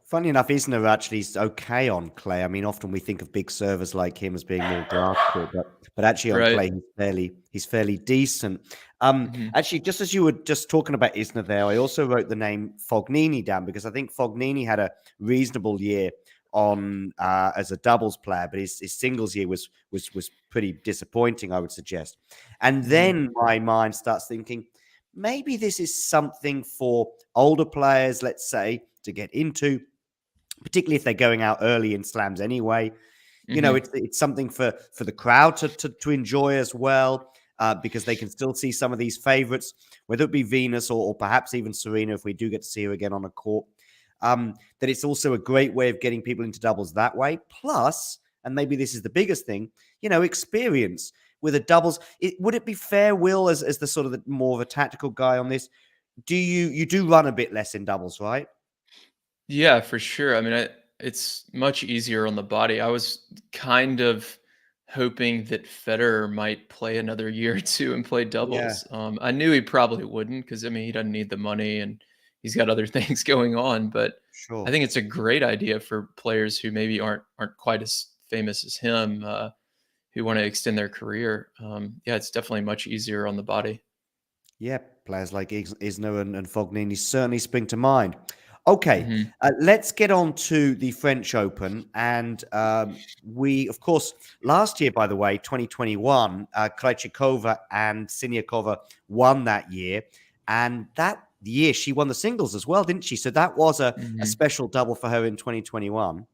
S2: Funny enough, Isner actually is okay on clay. I mean, often we think of big servers like him as being more grass court, but actually on clay, he's fairly decent. Actually, just as you were just talking about Isner there, I also wrote the name Fognini down because I think Fognini had a reasonable year on as a doubles player, but his singles year was pretty disappointing, I would suggest. And then my mind starts thinking, maybe this is something for older players, let's say, to get into, particularly if they're going out early in slams anyway. It's something for the crowd to enjoy as well, because they can still see some of these favorites, whether it be Venus or perhaps even Serena, if we do get to see her again on a court. That it's also a great way of getting people into doubles that way. Plus, and maybe this is the biggest thing, experience with a doubles. Would it be fair, Will, as the sort of more of a tactical guy on this? You do run a bit less in doubles, right?
S3: Yeah, for sure. I mean, it's much easier on the body. I was kind of hoping that Federer might play another year or two and play doubles. I knew he probably wouldn't because, he doesn't need the money and he's got other things going on. But
S2: sure,
S3: I think it's a great idea for players who maybe aren't quite as famous as him, who want to extend their career. It's definitely much easier on the body. Yeah,
S2: players like Isner and Fognini certainly spring to mind. Okay, let's get on to the French Open. And we, of course, last year, by the way, 2021, Krejcikova and Siniakova won that year. And that year, she won the singles as well, didn't she? So that was a special double for her in 2021.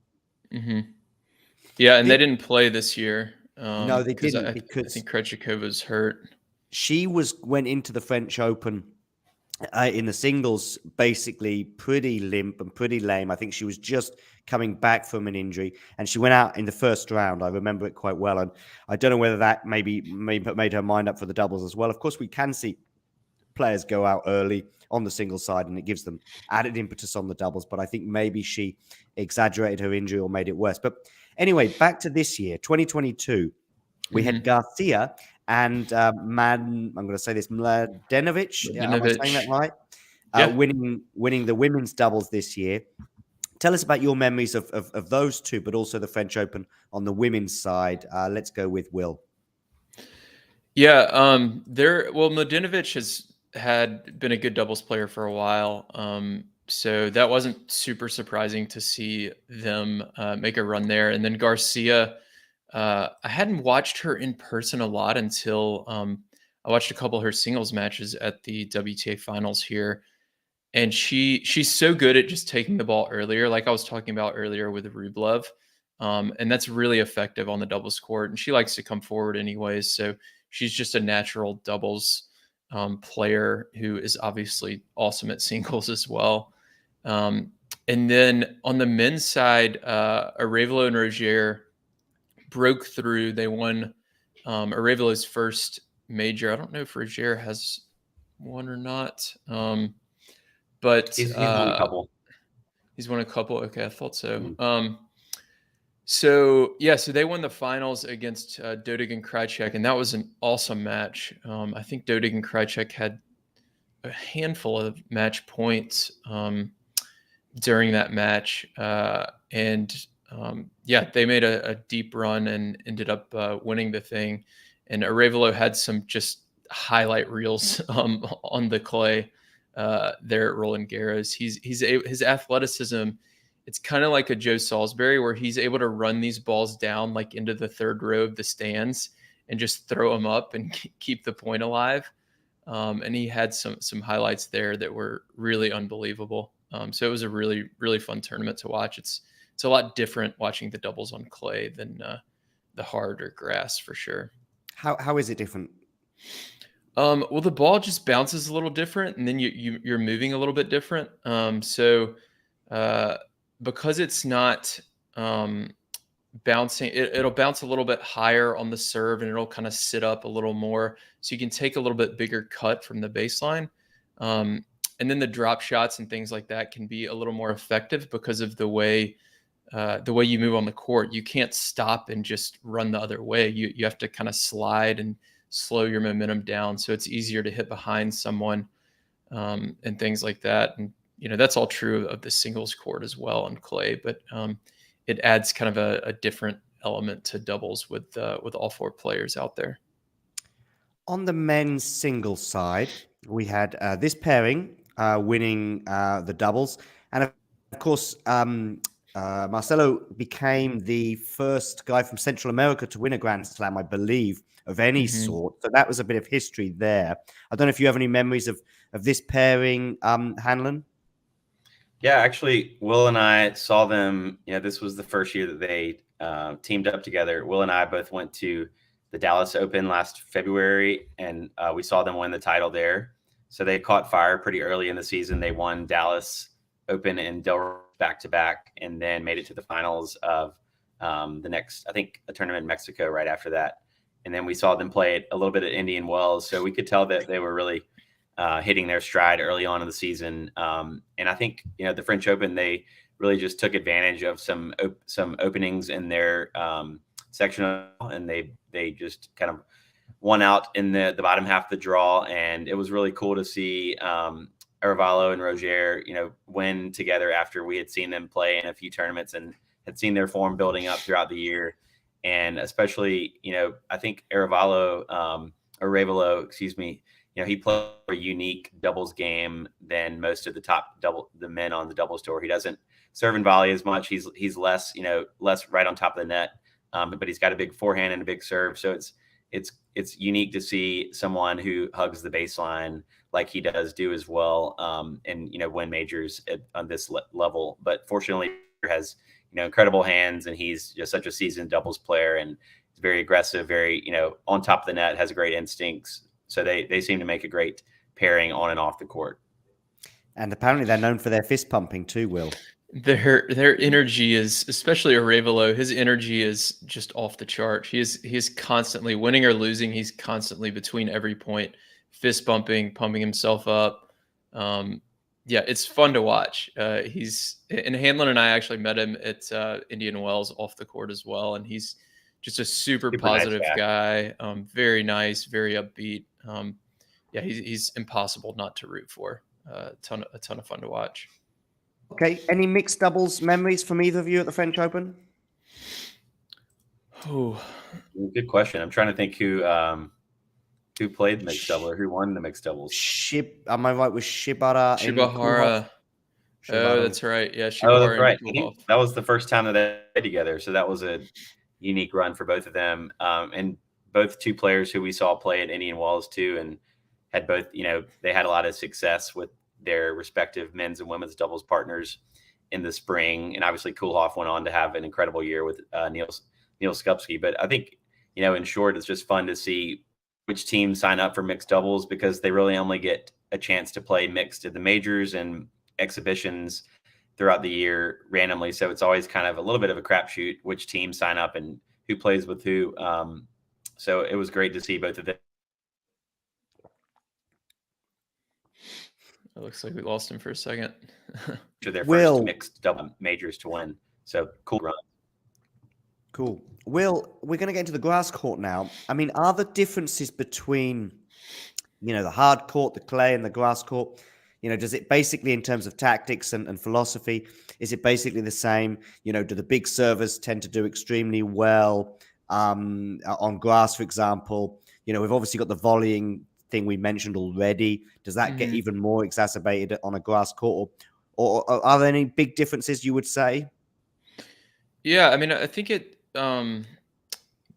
S3: Yeah, and they didn't play this year.
S2: No, they didn't, because
S3: I think Krejcikova's hurt.
S2: She went into the French Open in the singles basically pretty limp and pretty lame. I think she was just coming back from an injury, and she went out in the first round. I remember it quite well, and I don't know whether that maybe made her mind up for the doubles as well. Of course, we can see players go out early on the single side, and it gives them added impetus on the doubles. But I think maybe she exaggerated her injury or made it worse. But anyway, back to this year, 2022, we had Garcia and I'm going to say this, Mladenovic. Am I saying that right? Winning the women's doubles this year. Tell us about your memories of those two, but also the French Open on the women's side. Let's go with Will.
S3: Yeah, Mladenovic had been a good doubles player for a while. So that wasn't super surprising to see them make a run there. And then Garcia, I hadn't watched her in person a lot until I watched a couple of her singles matches at the WTA finals here. And she's so good at just taking the ball earlier, like I was talking about earlier with Rublev. And that's really effective on the doubles court. And she likes to come forward anyways. So she's just a natural doubles player who is obviously awesome at singles as well. And then on the men's side, Arevalo and Rogier broke through. They won Arevalo's first major. I don't know if Rogier has one or not. But
S4: he's won a couple.
S3: He's won a couple. Okay, I thought so. So they won the finals against Dodig and Krejcik, and that was an awesome match. I think Dodig and Krejcik had a handful of match points during that match, and they made a deep run and ended up winning the thing. And Arevalo had some just highlight reels on the clay there at Roland Garros. His athleticism. It's kind of like a Joe Salisbury, where he's able to run these balls down like into the third row of the stands and just throw them up and keep the point alive. And he had some highlights there that were really unbelievable. So it was a really, really fun tournament to watch. It's a lot different watching the doubles on clay than the hard or grass, for sure.
S2: How is it different?
S3: Well, the ball just bounces a little different, and then you're moving a little bit different. Uh, because it's not bouncing, it'll bounce a little bit higher on the serve, and it'll kind of sit up a little more, so you can take a little bit bigger cut from the baseline. And then the drop shots and things like that can be a little more effective because of the way you move on the court. You can't stop and just run the other way. You have to kind of slide and slow your momentum down, so it's easier to hit behind someone, and things like that. And that's all true of the singles court as well on clay, but it adds kind of a different element to doubles with all four players out there.
S2: On the men's singles side, we had this pairing winning the doubles. And of course, Marcelo became the first guy from Central America to win a Grand Slam, I believe, of any sort. So that was a bit of history there. I don't know if you have any memories of this pairing, Hanlon?
S4: Yeah, actually, Will and I saw them. This was the first year that they teamed up together. Will and I both went to the Dallas Open last February, and we saw them win the title there. So they caught fire pretty early in the season. They won Dallas Open and Delray back-to-back, and then made it to the finals of the next, I think, a tournament in Mexico right after that. And then we saw them play it a little bit at Indian Wells. So we could tell that they were really hitting their stride early on in the season. And I think, the French Open, they really just took advantage of some openings in their sectional, and they just kind of won out in the bottom half of the draw. And it was really cool to see Arevalo and Roger, win together after we had seen them play in a few tournaments and had seen their form building up throughout the year. And especially, I think Arevalo, excuse me, he played a unique doubles game than most of the men on the doubles tour. He doesn't serve and volley as much. He's less, less right on top of the net. But he's got a big forehand and a big serve. So it's unique to see someone who hugs the baseline like he does do as well, and win majors on this level. But fortunately, he has incredible hands, and he's just such a seasoned doubles player, and he's very aggressive, very on top of the net, has great instincts. So they seem to make a great pairing on and off the court.
S2: And apparently they're known for their fist pumping too, Will.
S3: Their energy is, especially Arevalo, his energy is just off the chart. He's constantly winning or losing. He's constantly between every point, fist pumping himself up. Yeah, it's fun to watch. And Hanlon and I actually met him at Indian Wells off the court as well. And he's just a super positive
S4: nice
S3: guy. Very nice, very upbeat. Yeah, he's impossible not to root for. A ton of fun to watch.
S2: Okay, any mixed doubles memories from either of you at the French Open?
S3: Oh,
S4: good question. I'm trying to think who played the mixed double or who won the mixed doubles.
S2: Am I right with Shibata?
S3: Shibahara. Oh, that's right. Yeah,
S4: Shibahara. That's right. That was the first time that they played together, so that was a unique run for both of them. And both two players who we saw play at Indian Wells too, and had both, they had a lot of success with their respective men's and women's doubles partners in the spring. And obviously Kulhoff went on to have an incredible year with Neil Skupski. But I think, in short, it's just fun to see which teams sign up for mixed doubles, because they really only get a chance to play mixed at the majors and exhibitions throughout the year randomly. So it's always kind of a little bit of a crapshoot which teams sign up and who plays with who. So it was great to see both of them.
S3: It looks like we lost him for a second.
S4: To their first mixed double majors to win. So cool run.
S2: Cool. Will, we're going to get into the grass court now. I mean, are the differences between, the hard court, the clay, and the grass court, does it basically, in terms of tactics and philosophy, is it basically the same? Do the big servers tend to do extremely well on grass, for example? We've obviously got the volleying thing we mentioned already. Does that get even more exacerbated on a grass court, or are there any big differences you would say?
S3: Yeah, I mean, I think it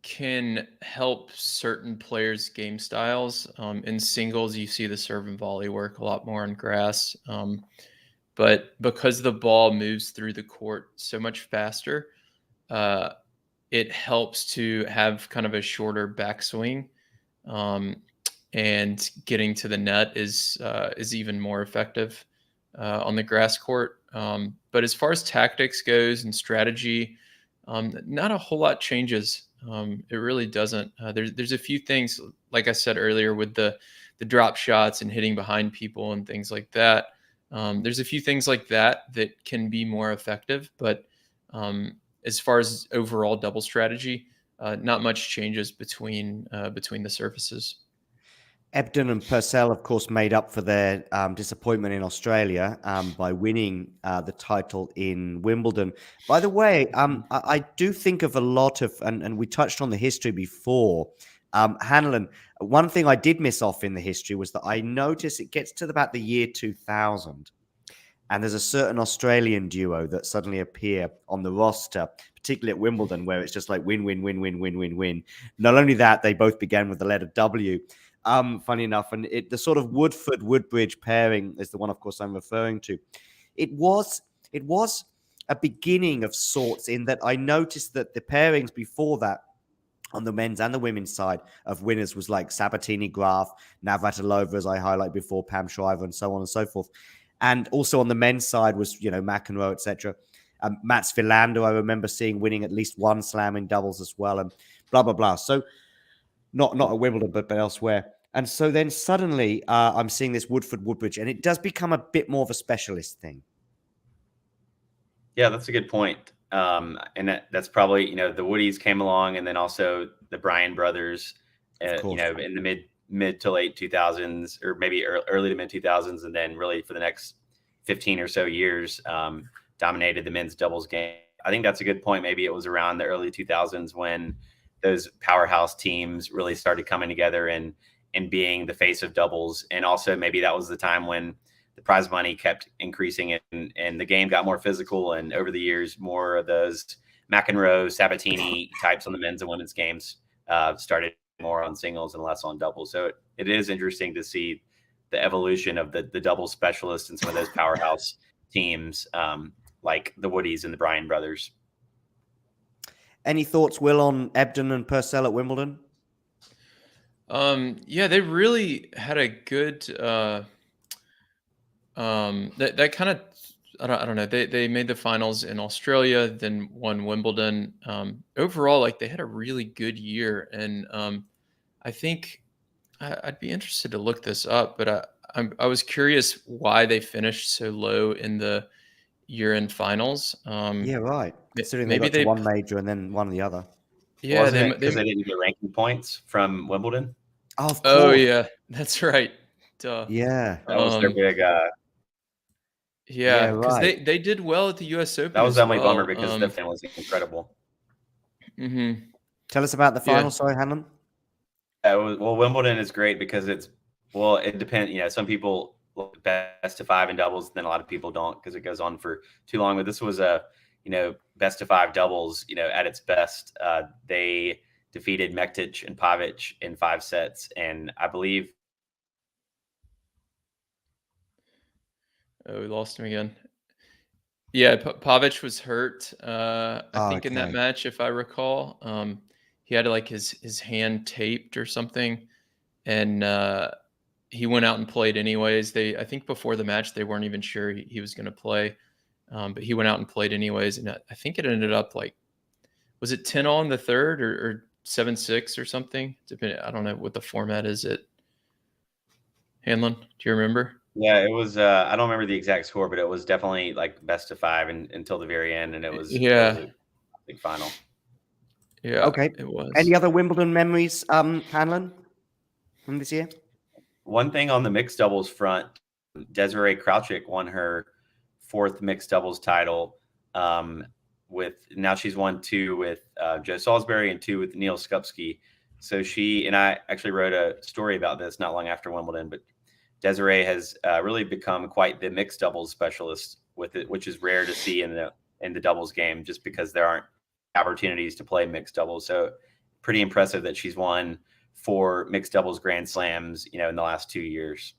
S3: can help certain players' game styles. In singles, you see the serve and volley work a lot more on grass, but because the ball moves through the court so much faster, it helps to have kind of a shorter backswing. and getting to the net is even more effective on the grass court. But as far as tactics goes and strategy, not a whole lot changes. It really doesn't. There's a few things, like I said earlier, with the drop shots and hitting behind people and things like that. There's a few things like that can be more effective, but as far as overall double strategy, not much changes between the surfaces.
S2: Ebden and Purcell, of course, made up for their disappointment in Australia by winning the title in Wimbledon. By the way, I do think of a lot of, and we touched on the history before, Hanlon, one thing I did miss off in the history was that I noticed it gets to about the year 2000, and there's a certain Australian duo that suddenly appear on the roster, particularly at Wimbledon, where it's just like win, win, win, win, win, win, win. Not only that, they both began with the letter W. Funny enough, and the sort of Woodford-Woodbridge pairing is the one, of course, I'm referring to. It was a beginning of sorts in that I noticed that the pairings before that on the men's and the women's side of winners was like Sabatini, Graf, Navratilova, as I highlighted before, Pam Shriver, and so on and so forth. And also on the men's side was, McEnroe, etc. Mats Wilander, I remember seeing winning at least one slam in doubles as well, and blah, blah, blah. So not at Wimbledon, but elsewhere. And so then suddenly I'm seeing this Woodford-Woodbridge, and it does become a bit more of a specialist thing.
S4: Yeah, that's a good point. And that's probably, the Woodies came along, and then also the Bryan brothers, in the mid to late 2000s, or maybe early to mid 2000s. And then really for the next 15 or so years, dominated the men's doubles game. I think that's a good point. Maybe it was around the early 2000s when those powerhouse teams really started coming together and being the face of doubles. And also maybe that was the time when the prize money kept increasing and the game got more physical. And over the years, more of those McEnroe, Sabatini types on the men's and women's games started more on singles and less on doubles. So it is interesting to see the evolution of the double specialists and some of those powerhouse teams like the Woodies and the Bryan brothers.
S2: Any thoughts, Will, on Ebden and Purcell at Wimbledon?
S3: Yeah, they really had a good that kind of I don't know. They made the finals in Australia, then won Wimbledon. Overall, like they had a really good year, and I think I'd be interested to look this up, but I was curious why they finished so low in the year-end finals.
S2: Yeah, right. Considering
S3: maybe
S2: they got to one major and then one the other.
S3: Yeah,
S4: wasn't it because they didn't get ranking points from Wimbledon?
S2: Oh, of course.
S3: Oh yeah, that's right. Duh.
S2: Yeah,
S4: that was their big.
S3: Yeah, because
S2: right.
S3: they did well at the U.S. Open.
S4: That was
S3: as
S4: only
S3: well.
S4: bummer because the fan was incredible.
S3: Mm-hmm.
S2: Tell us about the final. Sorry, Hanlon.
S4: Well, Wimbledon is great because it depends. Some people look best of five in doubles, then a lot of people don't because it goes on for too long. But this was a best of five doubles. At its best, they defeated Mektic and Pavic in 5 sets, and I believe.
S3: Oh, we lost him again. Yeah, Pavic was hurt. I think in that match, if I recall, he had like his hand taped or something, and he went out and played anyways. I think before the match they weren't even sure he was going to play, but he went out and played anyways. And I think it ended up like, was it 10-all in the third or 7-6 or something? I don't know what the format is. Hanlon, do you remember?
S4: Yeah, it was. I don't remember the exact score, but it was definitely like best of 5 until the very end, and it was a big final.
S3: Yeah.
S2: Okay.
S3: It was.
S2: Any other Wimbledon memories, Hanlon, from this year?
S4: One thing on the mixed doubles front, Desiree Crouchick won her 4th mixed doubles title. Now she's won 2 with Joe Salisbury and 2 with Neil Skupski. So she and I actually wrote a story about this not long after Wimbledon, but Desiree has really become quite the mixed doubles specialist with it, which is rare to see in the doubles game, just because there aren't opportunities to play mixed doubles. So pretty impressive that she's won 4 mixed doubles Grand Slams, in the last 2 years.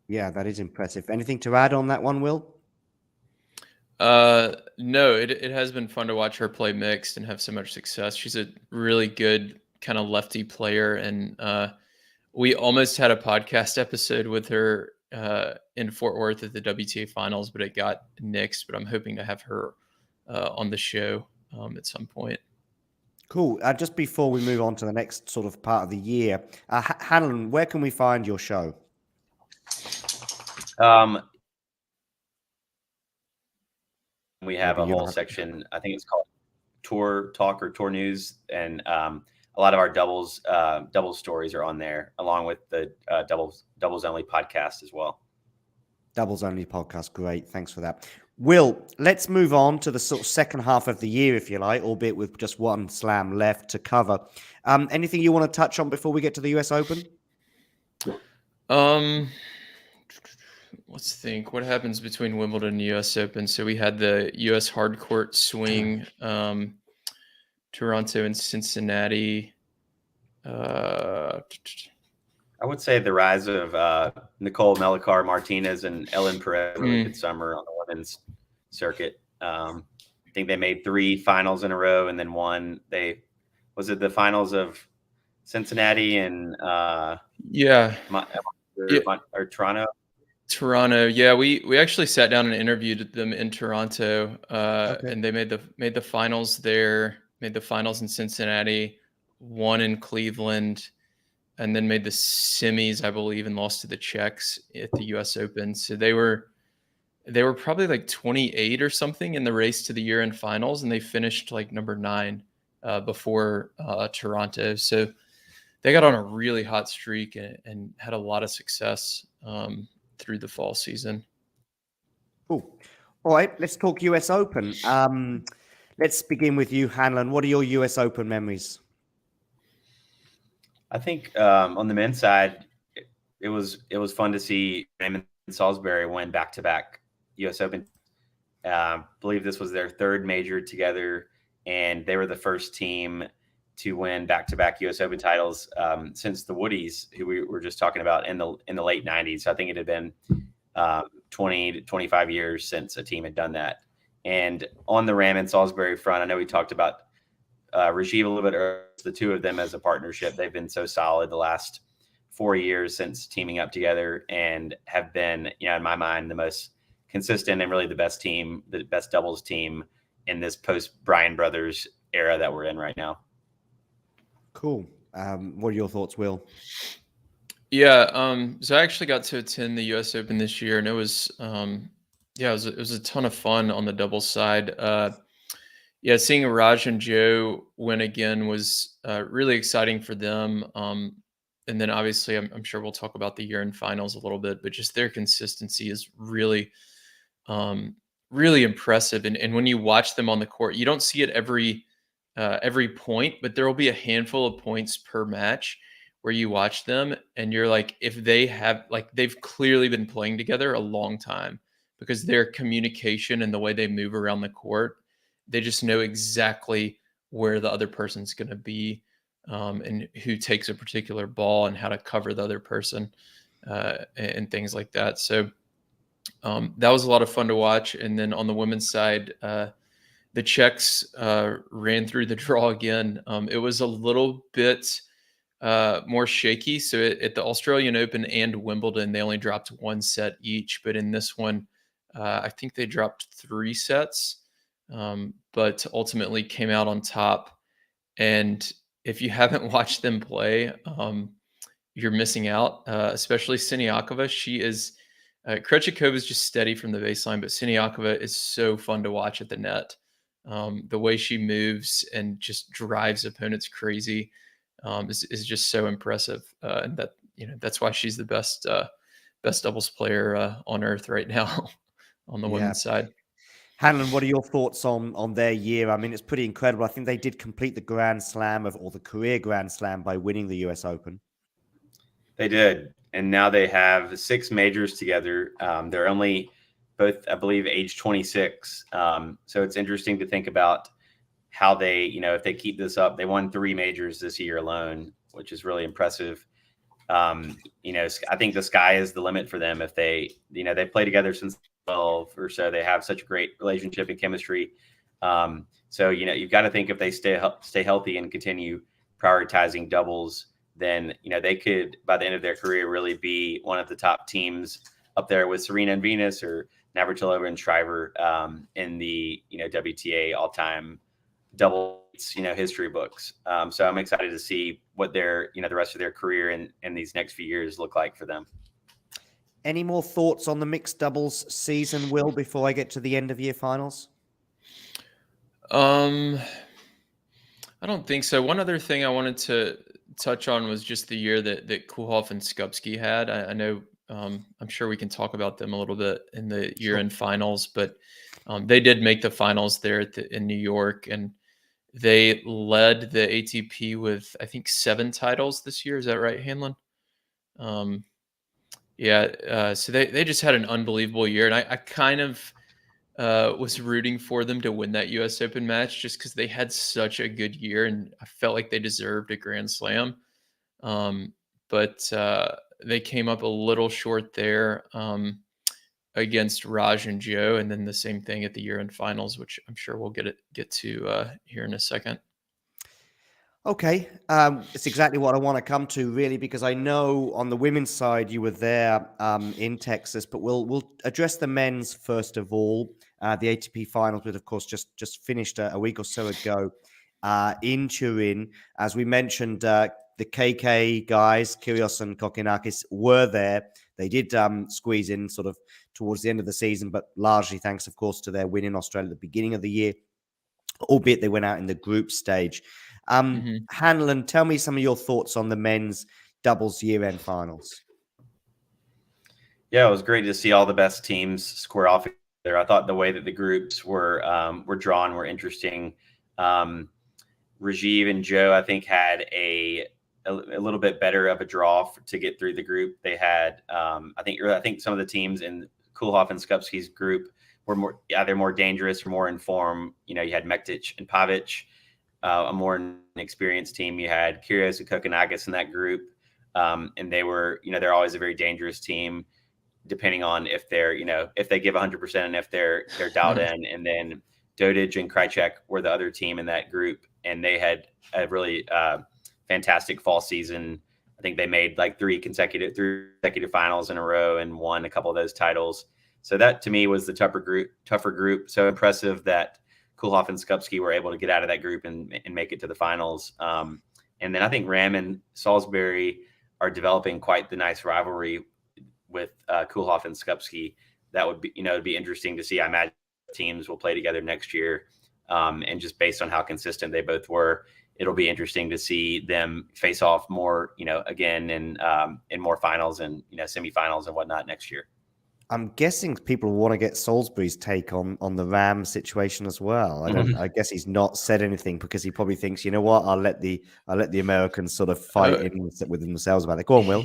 S2: Yeah, that is impressive. Anything to add on that one, Will?
S3: No, it has been fun to watch her play mixed and have so much success. She's a really good kind of lefty player, and We almost had a podcast episode with her in Fort Worth at the WTA finals, but it got nixed. But I'm hoping to have her on the show at some point.
S2: Cool. Just before we move on to the next sort of part of the year, Hanlon, where can we find your show?
S4: We have a whole section, I think it's called Tour Talk or Tour News, and a lot of our doubles stories are on there, along with the doubles only podcast as well.
S2: Doubles only podcast, great. Thanks for that. Will, let's move on to the sort of second half of the year, if you like, albeit with just one slam left to cover. Anything you want to touch on before we get to the US Open?
S3: Let's think. What happens between Wimbledon and US Open? So we had the US hardcourt swing, Toronto and Cincinnati.
S4: I would say the rise of Nicole Melichar Martinez and Ellen Perez really good summer on the women's circuit. I think they made 3 finals in a row, and then one. Was it the finals of Cincinnati and or Toronto?
S3: Toronto, yeah, we actually sat down and interviewed them in Toronto, and they made the finals there, made the finals in Cincinnati, won in Cleveland, and then made the semis, I believe, and lost to the Czechs at the U.S. Open. So they were probably like 28 or something in the race to the year-end finals, and they finished like number 9 before Toronto. So they got on a really hot streak and had a lot of success through the fall season.
S2: Cool. All right, let's talk US Open. Let's begin with you, Hanlon. What are your US Open memories?
S4: I think on the men's side, it was fun to see Raymond Salisbury win back-to-back US Open. I believe this was their 3rd major together, and they were the first team to win back-to-back U.S. Open titles since the Woodies, who we were just talking about in the late 90s. So I think it had been 20 to 25 years since a team had done that. And on the Ram and Salisbury front, I know we talked about Rajiv a little bit earlier. The two of them as a partnership, they've been so solid the last 4 years since teaming up together, and have been, in my mind, the most consistent and really the best team, the best doubles team in this post Bryan Brothers era that we're in right now. Cool.
S2: What are your thoughts, Will?
S3: Yeah, so I actually got to attend the U.S. Open this year, and it was it was a ton of fun on the doubles side. Seeing Raj and Joe win again was really exciting for them. And then obviously, I'm sure we'll talk about the year-end finals a little bit, but just their consistency is really, really impressive. And when you watch them on the court, you don't see it every point, but there will be a handful of points per match where you watch them and you're like, if they have, like, they've clearly been playing together a long time, because their communication and the way they move around the court, they just know exactly where the other person's going to be, and who takes a particular ball and how to cover the other person, and things like that. So that was a lot of fun to watch. And then on the women's side, the Czechs ran through the draw again. It was a little bit more shaky. So at the Australian Open and Wimbledon, they only dropped 1 set each. But in this one, I think they dropped 3 sets, but ultimately came out on top. And if you haven't watched them play, you're missing out, especially Siniakova. She is Krejcikova is just steady from the baseline, but Siniakova is so fun to watch at the net. The way she moves and just drives opponents crazy is just so impressive. And that, that's why she's the best doubles player on earth right now on the women's side.
S2: Hanlon, what are your thoughts on their year? I mean, it's pretty incredible. I think they did complete the Grand Slam or the career Grand Slam by winning the US Open.
S4: They did. And now they have 6 majors together. They're only both, I believe, age 26. So it's interesting to think about how they, if they keep this up. They won 3 majors this year alone, which is really impressive. I think the sky is the limit for them. If they, they play together since 12 or so, they have such a great relationship and chemistry. So, you've got to think if they stay healthy and continue prioritizing doubles, then, they could, by the end of their career, really be one of the top teams up there with Serena and Venus or Navratilova and Shriver in the, WTA all-time doubles, history books. So I'm excited to see what their, the rest of their career and these next few years look like for them.
S2: Any more thoughts on the mixed doubles season, Will, before I get to the end of year finals?
S3: I don't think so. One other thing I wanted to touch on was just the year that Kulhoff and Skupski had. I know, I'm sure we can talk about them a little bit in the year-end finals, but they did make the finals there in New York, and they led the ATP with, I think, 7 titles this year. Is that right, Hanlon? So they just had an unbelievable year, and I kind of was rooting for them to win that U.S. Open match just because they had such a good year, and I felt like they deserved a Grand Slam. But they came up a little short there against Raj and Joe, and then the same thing at the year-end finals, which I'm sure we'll get to here in a second.
S2: Okay, it's exactly what I want to come to, really, because I know on the women's side you were there in Texas, but we'll address the men's first of all. The ATP finals, which of course just finished a week or so ago in Turin. As we mentioned, the KK guys, Kyrgios and Kokkinakis, were there. They did squeeze in sort of towards the end of the season, but largely thanks, of course, to their win in Australia at the beginning of the year, albeit they went out in the group stage. Hanlon, tell me some of your thoughts on the men's doubles year-end finals.
S4: Yeah, it was great to see all the best teams square off there. I thought the way that the groups were drawn were interesting. Rajiv and Joe, I think, had a little bit better of a draw to get through the group. They had, I think some of the teams in Kulhoff and Skupski's group were either more dangerous or more in form. You had Mektic and Pavic. A more experienced team. You had Kyrgios and Kokkinakis in that group, and they were, they're always a very dangerous team, depending on if they're, if they give 100% and if they're dialed in. And then Dodic and Krajicek were the other team in that group, and they had a really fantastic fall season. I think they made like three consecutive finals in a row and won a couple of those titles. So that to me was the tougher group. So impressive that Kulhoff and Skupski were able to get out of that group and make it to the finals. And then I think Ram and Salisbury are developing quite the nice rivalry with Kulhoff and Skupski. That would be, it'd be interesting to see. I imagine teams will play together next year. And just based on how consistent they both were, it'll be interesting to see them face off more, again in more finals and, semifinals and whatnot next year.
S2: I'm guessing people want to get Salisbury's take on the Ram situation as well. I guess he's not said anything because he probably thinks, you know what, I'll let the Americans sort of fight with themselves about it. Go on, Will.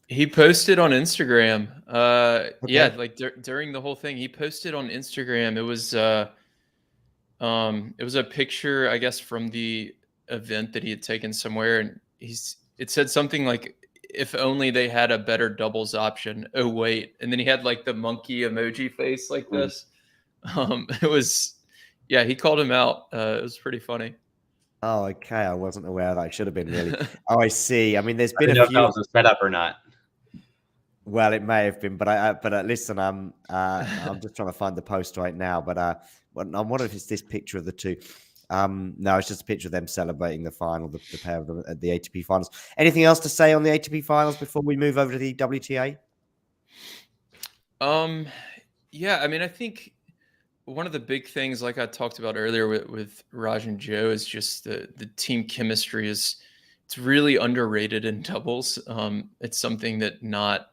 S3: He posted on Instagram. Okay. Yeah, like during the whole thing, he posted on Instagram. It was a picture, I guess, from the event that he had taken somewhere, and it said something like, if only they had a better doubles option. Oh, wait. And then he had like the monkey emoji face like this. He called him out. It was pretty funny.
S2: Oh, okay. I wasn't aware that. I should have been, really. Oh, I see. I mean, there's been
S4: a few. I don't know if that was set up or not.
S2: Well, it may have been, but listen, I'm just trying to find the post right now, but I wonder if it's this picture of the two. No, it's just a picture of them celebrating the final, the pair of them at the ATP finals. Anything else to say on the ATP finals before we move over to the WTA?
S3: Yeah, I mean, I think one of the big things, like I talked about earlier with Raj and Joe, is just the team chemistry it's really underrated in doubles. It's something that not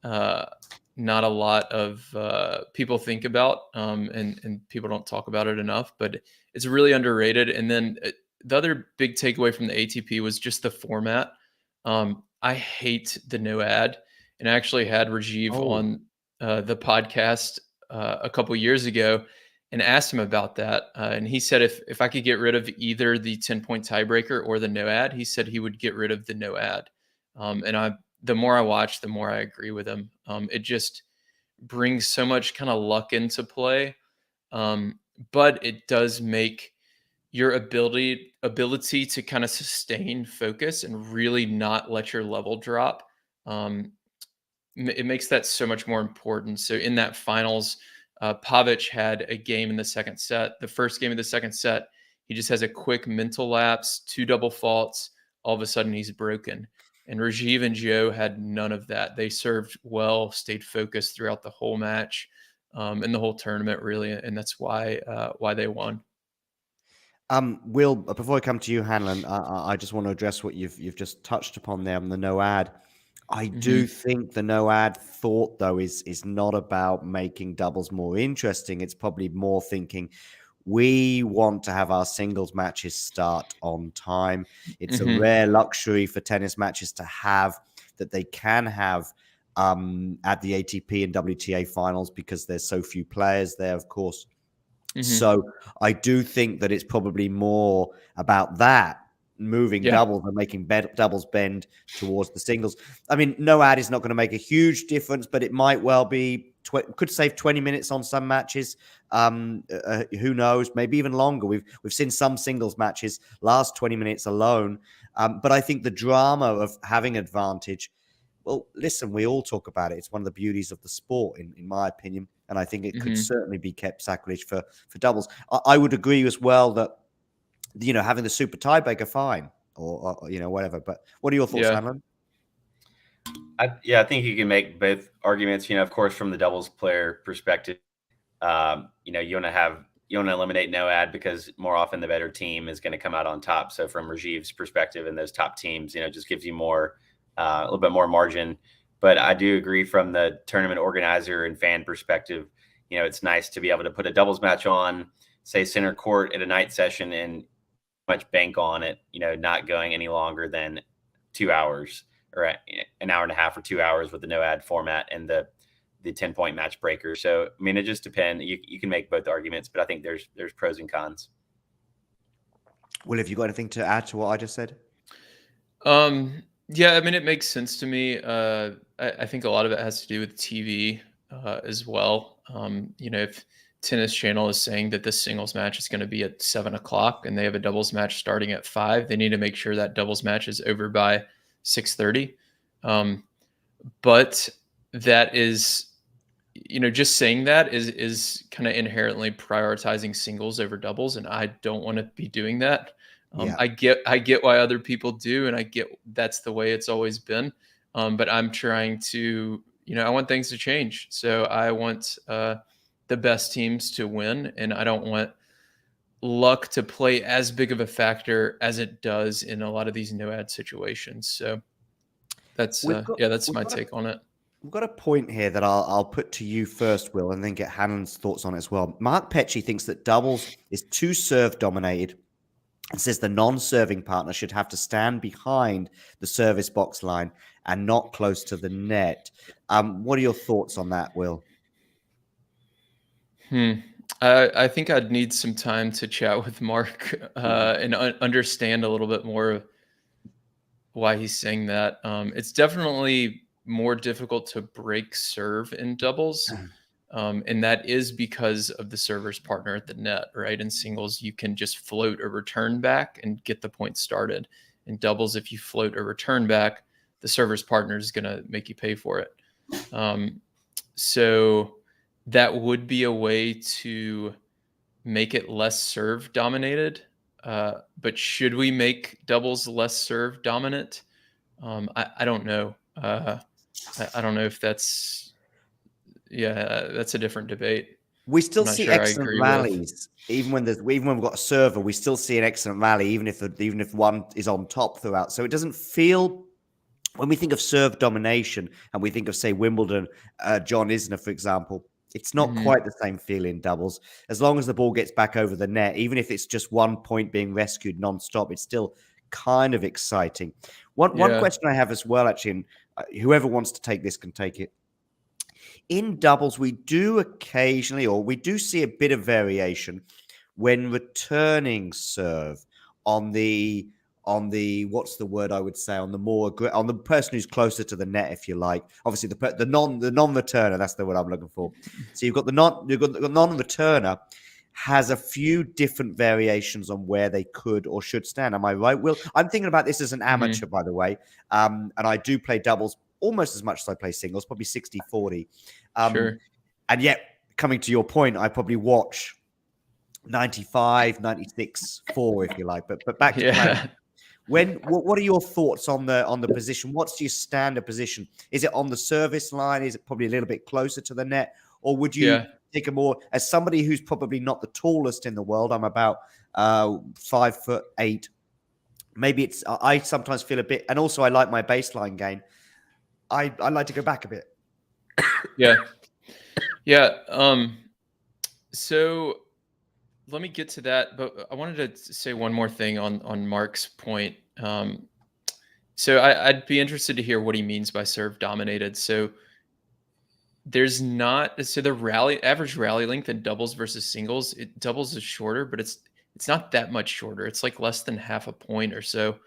S3: a lot of people think about, and people don't talk about it enough, but it's really underrated. And then the other big takeaway from the ATP was just the format. I hate the no ad, and I actually had Rajiv on the podcast a couple years ago and asked him about that. And he said if I could get rid of either the 10-point tiebreaker or the no ad, he said he would get rid of the no ad. And the more I watch, the more I agree with him. It just brings so much kind of luck into play. But it does make your ability to kind of sustain focus and really not let your level drop. It makes that so much more important. So in that finals, Pavic had a game in the second set. The first game of the second set, he just has a quick mental lapse, 2 double faults. All of a sudden, he's broken. And Rajiv and Joe had none of that. They served well, stayed focused throughout the whole match and the whole tournament, really. And that's why they won.
S2: Will, before I come to you, Hanlon, I just want to address what you've just touched upon there on the no ad. I do think the no ad thought, though, is not about making doubles more interesting. It's probably more thinking we want to have our singles matches start on time. It's a rare luxury for tennis matches to have that they can have at the ATP and WTA finals because there's so few players there, of course. So I do think that it's probably more about that, moving doubles and making doubles bend towards the singles. I mean, no ad is not going to make a huge difference, but it might well be could save 20 minutes on some matches. Who knows? Maybe even longer. We've seen some singles matches last 20 minutes alone. But I think the drama of having advantage. Well, listen, we all talk about it. It's one of the beauties of the sport, in my opinion. And I think it could certainly be kept sacrilege for doubles. I would agree as well that, having the super tiebreaker, fine, or whatever. But what are your thoughts, Hanlon?
S4: I think you can make both arguments. Of course, from the doubles player perspective, you want to eliminate no ad because more often the better team is going to come out on top. So from Rajiv's perspective and those top teams, it just gives you more. A little bit more margin, but I do agree from the tournament organizer and fan perspective. It's nice to be able to put a doubles match on, say center court at a night session, and much bank on it. Not going any longer than 2 hours or an hour and a half or 2 hours with the no ad format and the 10-point match breaker. So I mean, it just depends. You can make both arguments, but I think there's pros and cons.
S2: Will, have you got anything to add to what I just said?
S3: Yeah, I mean, it makes sense to me. I think a lot of it has to do with TV as well. If Tennis Channel is saying that this singles match is going to be at 7:00 and they have a doubles match starting at 5, they need to make sure that doubles match is over by 6:30. But that is, just saying that is kind of inherently prioritizing singles over doubles, and I don't want to be doing that. I get why other people do, and I get that's the way it's always been. But I'm trying to, I want things to change. So I want the best teams to win, and I don't want luck to play as big of a factor as it does in a lot of these no ad situations. So that's my take on it.
S2: We've got a point here that I'll put to you first, Will, and then get Hannon's thoughts on it as well. Mark Petchy thinks that doubles is too serve dominated. It says the non-serving partner should have to stand behind the service box line and not close to the net. What are your thoughts on that, Will?
S3: I think I'd need some time to chat with Mark and understand a little bit more why he's saying that. It's definitely more difficult to break serve in doubles. And that is because of the server's partner at the net, right? In singles, you can just float or return back and get the point started. In doubles, if you float or return back, the server's partner is going to make you pay for it. So that would be a way to make it less serve dominated. But should we make doubles less serve dominant? I don't know. I don't know if that's... Yeah, that's a different debate.
S2: We still see excellent rallies, even when we've got a server. We still see an excellent rally, even if one is on top throughout. So it doesn't feel, when we think of serve domination and we think of, say, Wimbledon, John Isner, for example, it's not quite the same feel in doubles. As long as the ball gets back over the net, even if it's just 1 point being rescued non-stop, it's still kind of exciting. One question I have as well, actually, and whoever wants to take this can take it. In doubles, we do occasionally, or we do see a bit of variation when returning serve on the what's the word I would say, on the person who's closer to the net, if you like. Obviously, the non-returner, that's the word I'm looking for. So you've got the non-returner, has a few different variations on where they could or should stand. Am I right, Will? I'm thinking about this as an amateur, by the way, and I do play doubles almost as much as I play singles, probably 60-40.
S3: Sure.
S2: And yet, coming to your point, I probably watch 95, 96, 4, if you like. But back to playing. What are your thoughts on the position? What's your standard position? Is it on the service line? Is it probably a little bit closer to the net? Or would you take a more, as somebody who's probably not the tallest in the world, I'm about 5'8". Maybe it's, I sometimes feel a bit, and also I like my baseline game. I like to go back a bit.
S3: So let me get to that, but I wanted to say one more thing on Mark's point. So I'd be interested to hear what he means by serve dominated. So there's not, so the average rally length in doubles versus singles, doubles is shorter, but it's not that much shorter. It's like less than half a point or so.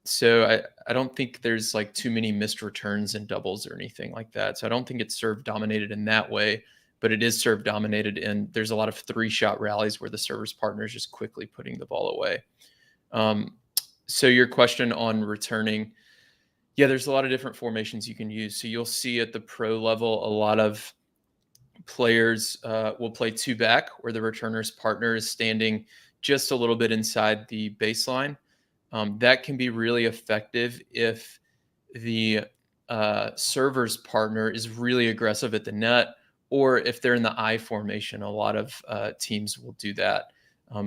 S3: So I don't think there's like too many missed returns in doubles or anything like that. So I don't think it's serve dominated in that way, but it is serve dominated. And there's a lot of 3-shot rallies where the server's partner is just quickly putting the ball away. So your question on returning, there's a lot of different formations you can use. So you'll see at the pro level, a lot of players will play 2-back, where the returner's partner is standing just a little bit inside the baseline. That can be really effective if the server's partner is really aggressive at the net, or if they're in the I formation. A lot of teams will do that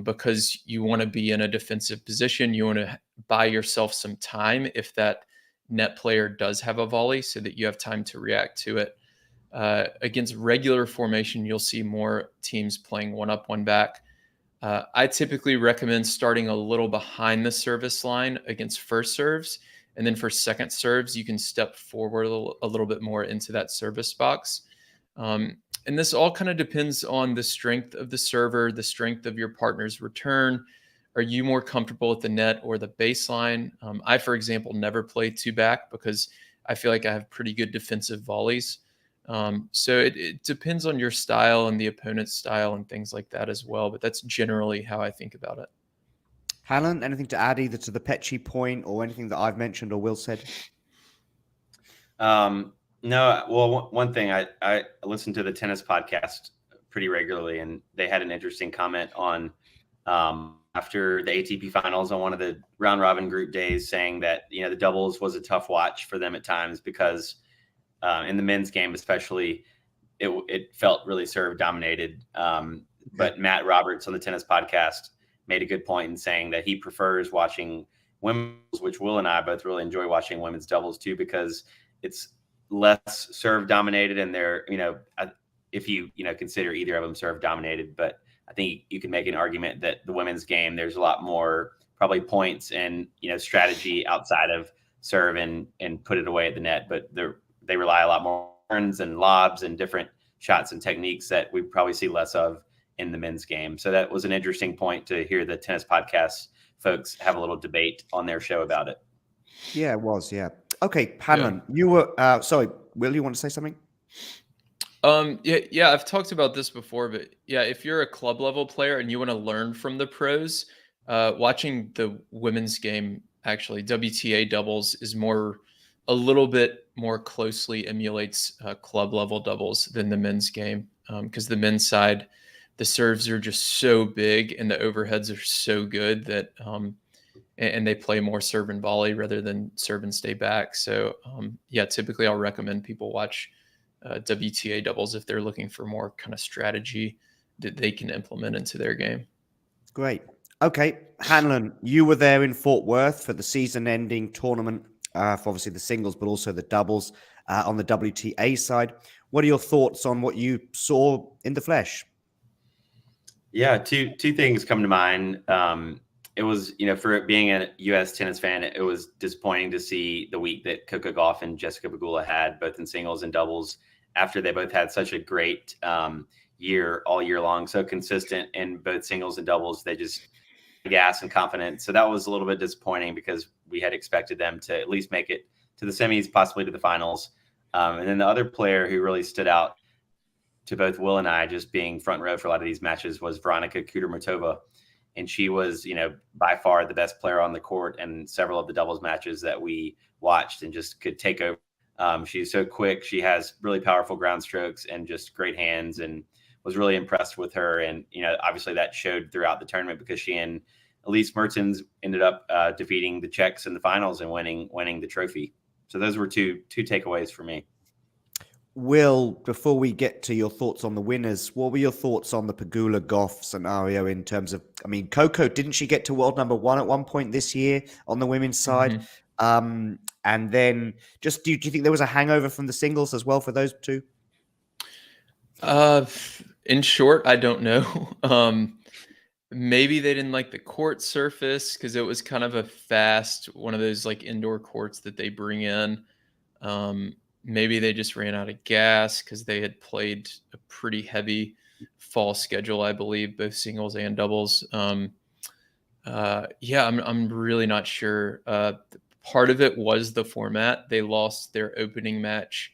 S3: because you want to be in a defensive position. You want to buy yourself some time if that net player does have a volley, so that you have time to react to it. Against regular formation, you'll see more teams playing 1-up, 1-back. I typically recommend starting a little behind the service line against first serves. And then for second serves, you can step forward a little bit more into that service box. And this all kind of depends on the strength of the server, the strength of your partner's return. Are you more comfortable with the net or the baseline? I, for example, never play 2-back because I feel like I have pretty good defensive volleys. So it depends on your style and the opponent's style and things like that as well. But that's generally how I think about it.
S2: Hanlon, anything to add either to the Pecci point or anything that I've mentioned or Will said?
S4: No. Well, one thing, I listen to the tennis podcast pretty regularly, and they had an interesting comment on after the ATP finals on one of the round robin group days, saying that, the doubles was a tough watch for them at times because in the men's game, especially, it felt really serve dominated. But Matt Roberts on the tennis podcast made a good point in saying that he prefers watching women's, which Will and I both really enjoy watching women's doubles too, because it's less serve dominated, and they're, if you consider either of them serve dominated, but I think you can make an argument that the women's game, there's a lot more probably points and, strategy outside of serve and put it away at the net, but they rely a lot more on turns and lobs and different shots and techniques that we probably see less of in the men's game. So that was an interesting point to hear the tennis podcast folks have a little debate on their show about it.
S2: Yeah, it was. Yeah. Okay, Hanlon, you were sorry, Will, you want to say something?
S3: I've talked about this before, but if you're a club level player and you want to learn from the pros, watching the women's game, actually WTA doubles is a little bit more closely emulates club level doubles than the men's game, because the men's side, the serves are just so big and the overheads are so good that and they play more serve and volley rather than serve and stay back. So typically I'll recommend people watch WTA doubles if they're looking for more kind of strategy that they can implement into their game.
S2: Great. Okay, Hanlon, you were there in Fort Worth for the season-ending tournament for obviously the singles, but also the doubles on the WTA side. What are your thoughts on what you saw in the flesh?
S4: Yeah, two things come to mind. It was, for being a U.S. tennis fan, it was disappointing to see the week that Coco Gauff and Jessica Pegula had, both in singles and doubles, after they both had such a great year all year long, so consistent in both singles and doubles. They just gas and confidence. So that was a little bit disappointing because we had expected them to at least make it to the semis, possibly to the finals. And then the other player who really stood out to both Will and I, just being front row for a lot of these matches, was Veronika Kudermetova. And she was, by far the best player on the court in several of the doubles matches that we watched, and just could take over. She's so quick. She has really powerful ground strokes and just great hands, and was really impressed with her. And, obviously that showed throughout the tournament, because she and Elise Mertens ended up defeating the Czechs in the finals and winning the trophy. So those were two takeaways for me.
S2: Will, before we get to your thoughts on the winners, what were your thoughts on the Pegula Goff scenario in terms of, Coco, didn't she get to world number 1 at one point this year on the women's side? Mm-hmm. And then just, do you think there was a hangover from the singles as well for those two?
S3: In short, I don't know. Maybe they didn't like the court surface, because it was kind of a fast, one of those like indoor courts that they bring in. Maybe they just ran out of gas, because they had played a pretty heavy fall schedule, I believe, both singles and doubles. I'm really not sure. Part of it was the format. They lost their opening match.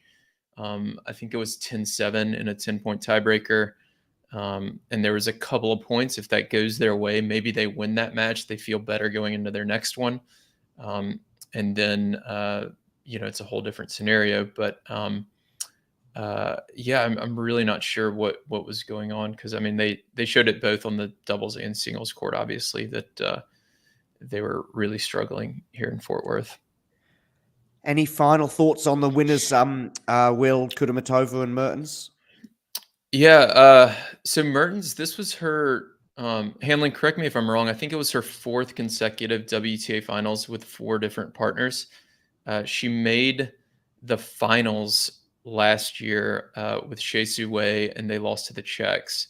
S3: I think it was 10-7 in a 10-point tiebreaker. And there was a couple of points. If that goes their way, maybe they win that match. They feel better going into their next one. And then, it's a whole different scenario, but I'm really not sure what was going on, because they showed it both on the doubles and singles court, obviously, that they were really struggling here in Fort Worth.
S2: Any final thoughts on the winners, Will, Kudermetova and Mertens?
S3: Yeah, so Mertens, this was her, Hanlon, correct me if I'm wrong, I think it was her 4th consecutive WTA finals with 4 different partners. She made the finals last year with Shea Su Wei, and they lost to the Czechs.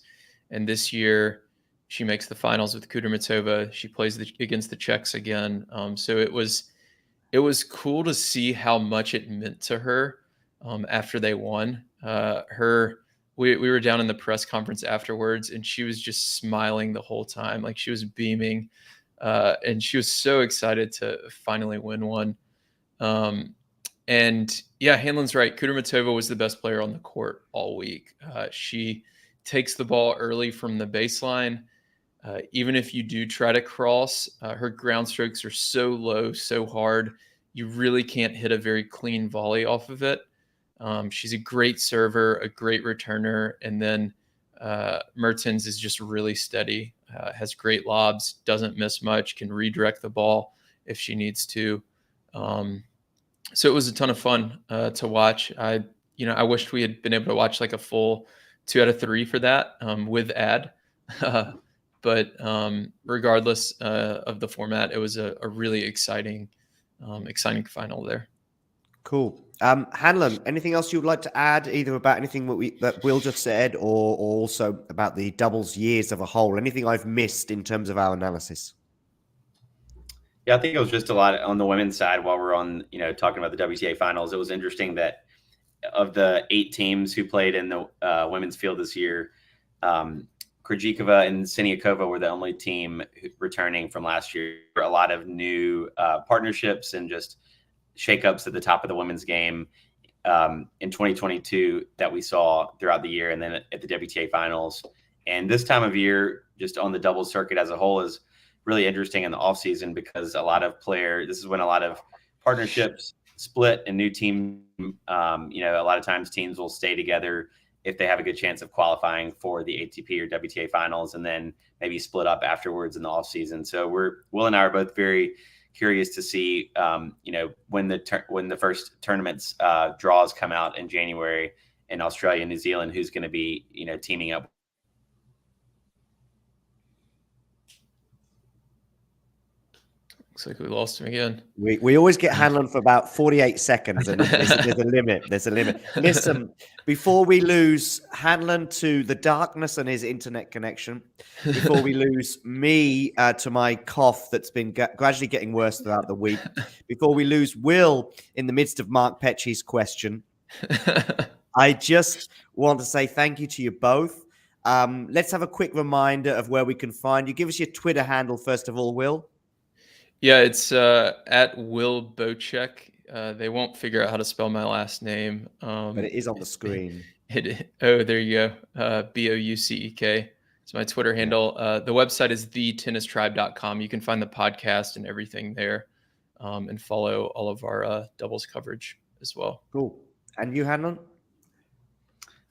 S3: And this year, she makes the finals with Kudermetova. She plays against the Czechs again. So it was cool to see how much it meant to her after they won. We were down in the press conference afterwards, and she was just smiling the whole time, like she was beaming, and she was so excited to finally win one. And yeah, Hanlon's right. Kudermetova was the best player on the court all week. She takes the ball early from the baseline. Even if you do try to cross, her ground strokes are so low, so hard, you really can't hit a very clean volley off of it. She's a great server, a great returner. And then Mertens is just really steady, has great lobs, doesn't miss much, can redirect the ball if she needs to. So it was a ton of fun to watch. I wished we had been able to watch like a full 2 out of 3 for that with ad. But regardless of the format, it was a really exciting final there.
S2: Cool. Hanlon, anything else you would like to add, either about anything that Will just said, or also about the doubles years of a whole? Anything I've missed in terms of our analysis?
S4: Yeah, I think it was just a lot on the women's side while we're on, talking about the WTA finals. It was interesting that of the 8 teams who played in the women's field this year, Krejcikova and Siniakova were the only team returning from last year. A lot of new partnerships and just shakeups at the top of the women's game in 2022 that we saw throughout the year, and then at the WTA finals. And this time of year, just on the doubles circuit as a whole, is really interesting in the off season, because this is when a lot of partnerships split and new team, a lot of times teams will stay together if they have a good chance of qualifying for the ATP or WTA finals, and then maybe split up afterwards in the off season. So Will and I are both very curious to see, when the first tournaments draws come out in January in Australia and New Zealand, who's going to be, teaming up.
S3: Looks like we lost him again.
S2: We always get Hanlon for about 48 seconds, and there's a limit. There's a limit. Listen, before we lose Hanlon to the darkness and his internet connection, before we lose me to my cough that's been gradually getting worse throughout the week, before we lose Will in the midst of Mark Petchey's question, I just want to say thank you to you both. Let's have a quick reminder of where we can find you. Give us your Twitter handle, first of all, Will.
S3: Yeah, it's at Will Boucek. They won't figure out how to spell my last name.
S2: But it is on the screen.
S3: There you go. Boucek. It's my Twitter handle. The website is thetennistribe.com. You can find the podcast and everything there, and follow all of our doubles coverage as well.
S2: Cool. And you, Hanlon?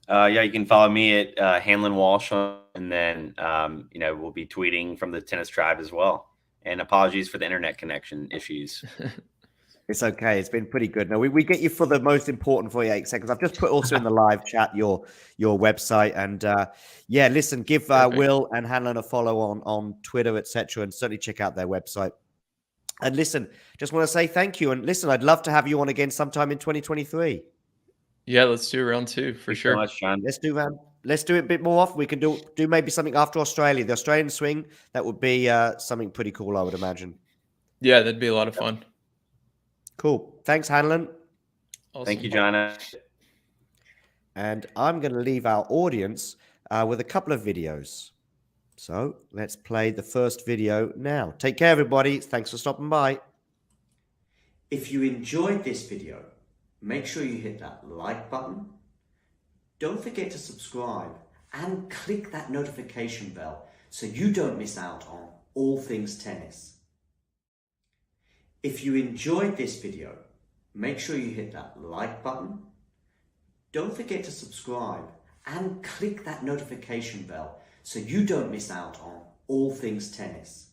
S4: Yeah, you can follow me at Hanlon Walsh, and then we'll be tweeting from the Tennis Tribe as well. And apologies for the internet connection issues.
S2: It's okay. It's been pretty good. No, we get you for the most important 48 seconds. I've just put also in the live chat your website. And listen, give Will and Hanlon a follow on Twitter, etc., and certainly check out their website. And listen, just want to say thank you. And listen, I'd love to have you on again sometime in 2023.
S3: Yeah, let's do round 2 for sure.
S4: So much, John.
S2: Let's do it a bit more often. We can do maybe something after Australia, the Australian swing. That would be something pretty cool, I would imagine.
S3: Yeah, that'd be a lot of fun.
S2: Cool. Thanks, Hanlon.
S3: Awesome.
S4: Thank you, John.
S2: And I'm going to leave our audience with a couple of videos. So let's play the first video now. Take care, everybody. Thanks for stopping by. If you enjoyed this video, make sure you hit that like button. Don't forget to subscribe and click that notification bell so you don't miss out on all things tennis. If you enjoyed this video, make sure you hit that like button. Don't forget to subscribe and click that notification bell so you don't miss out on all things tennis.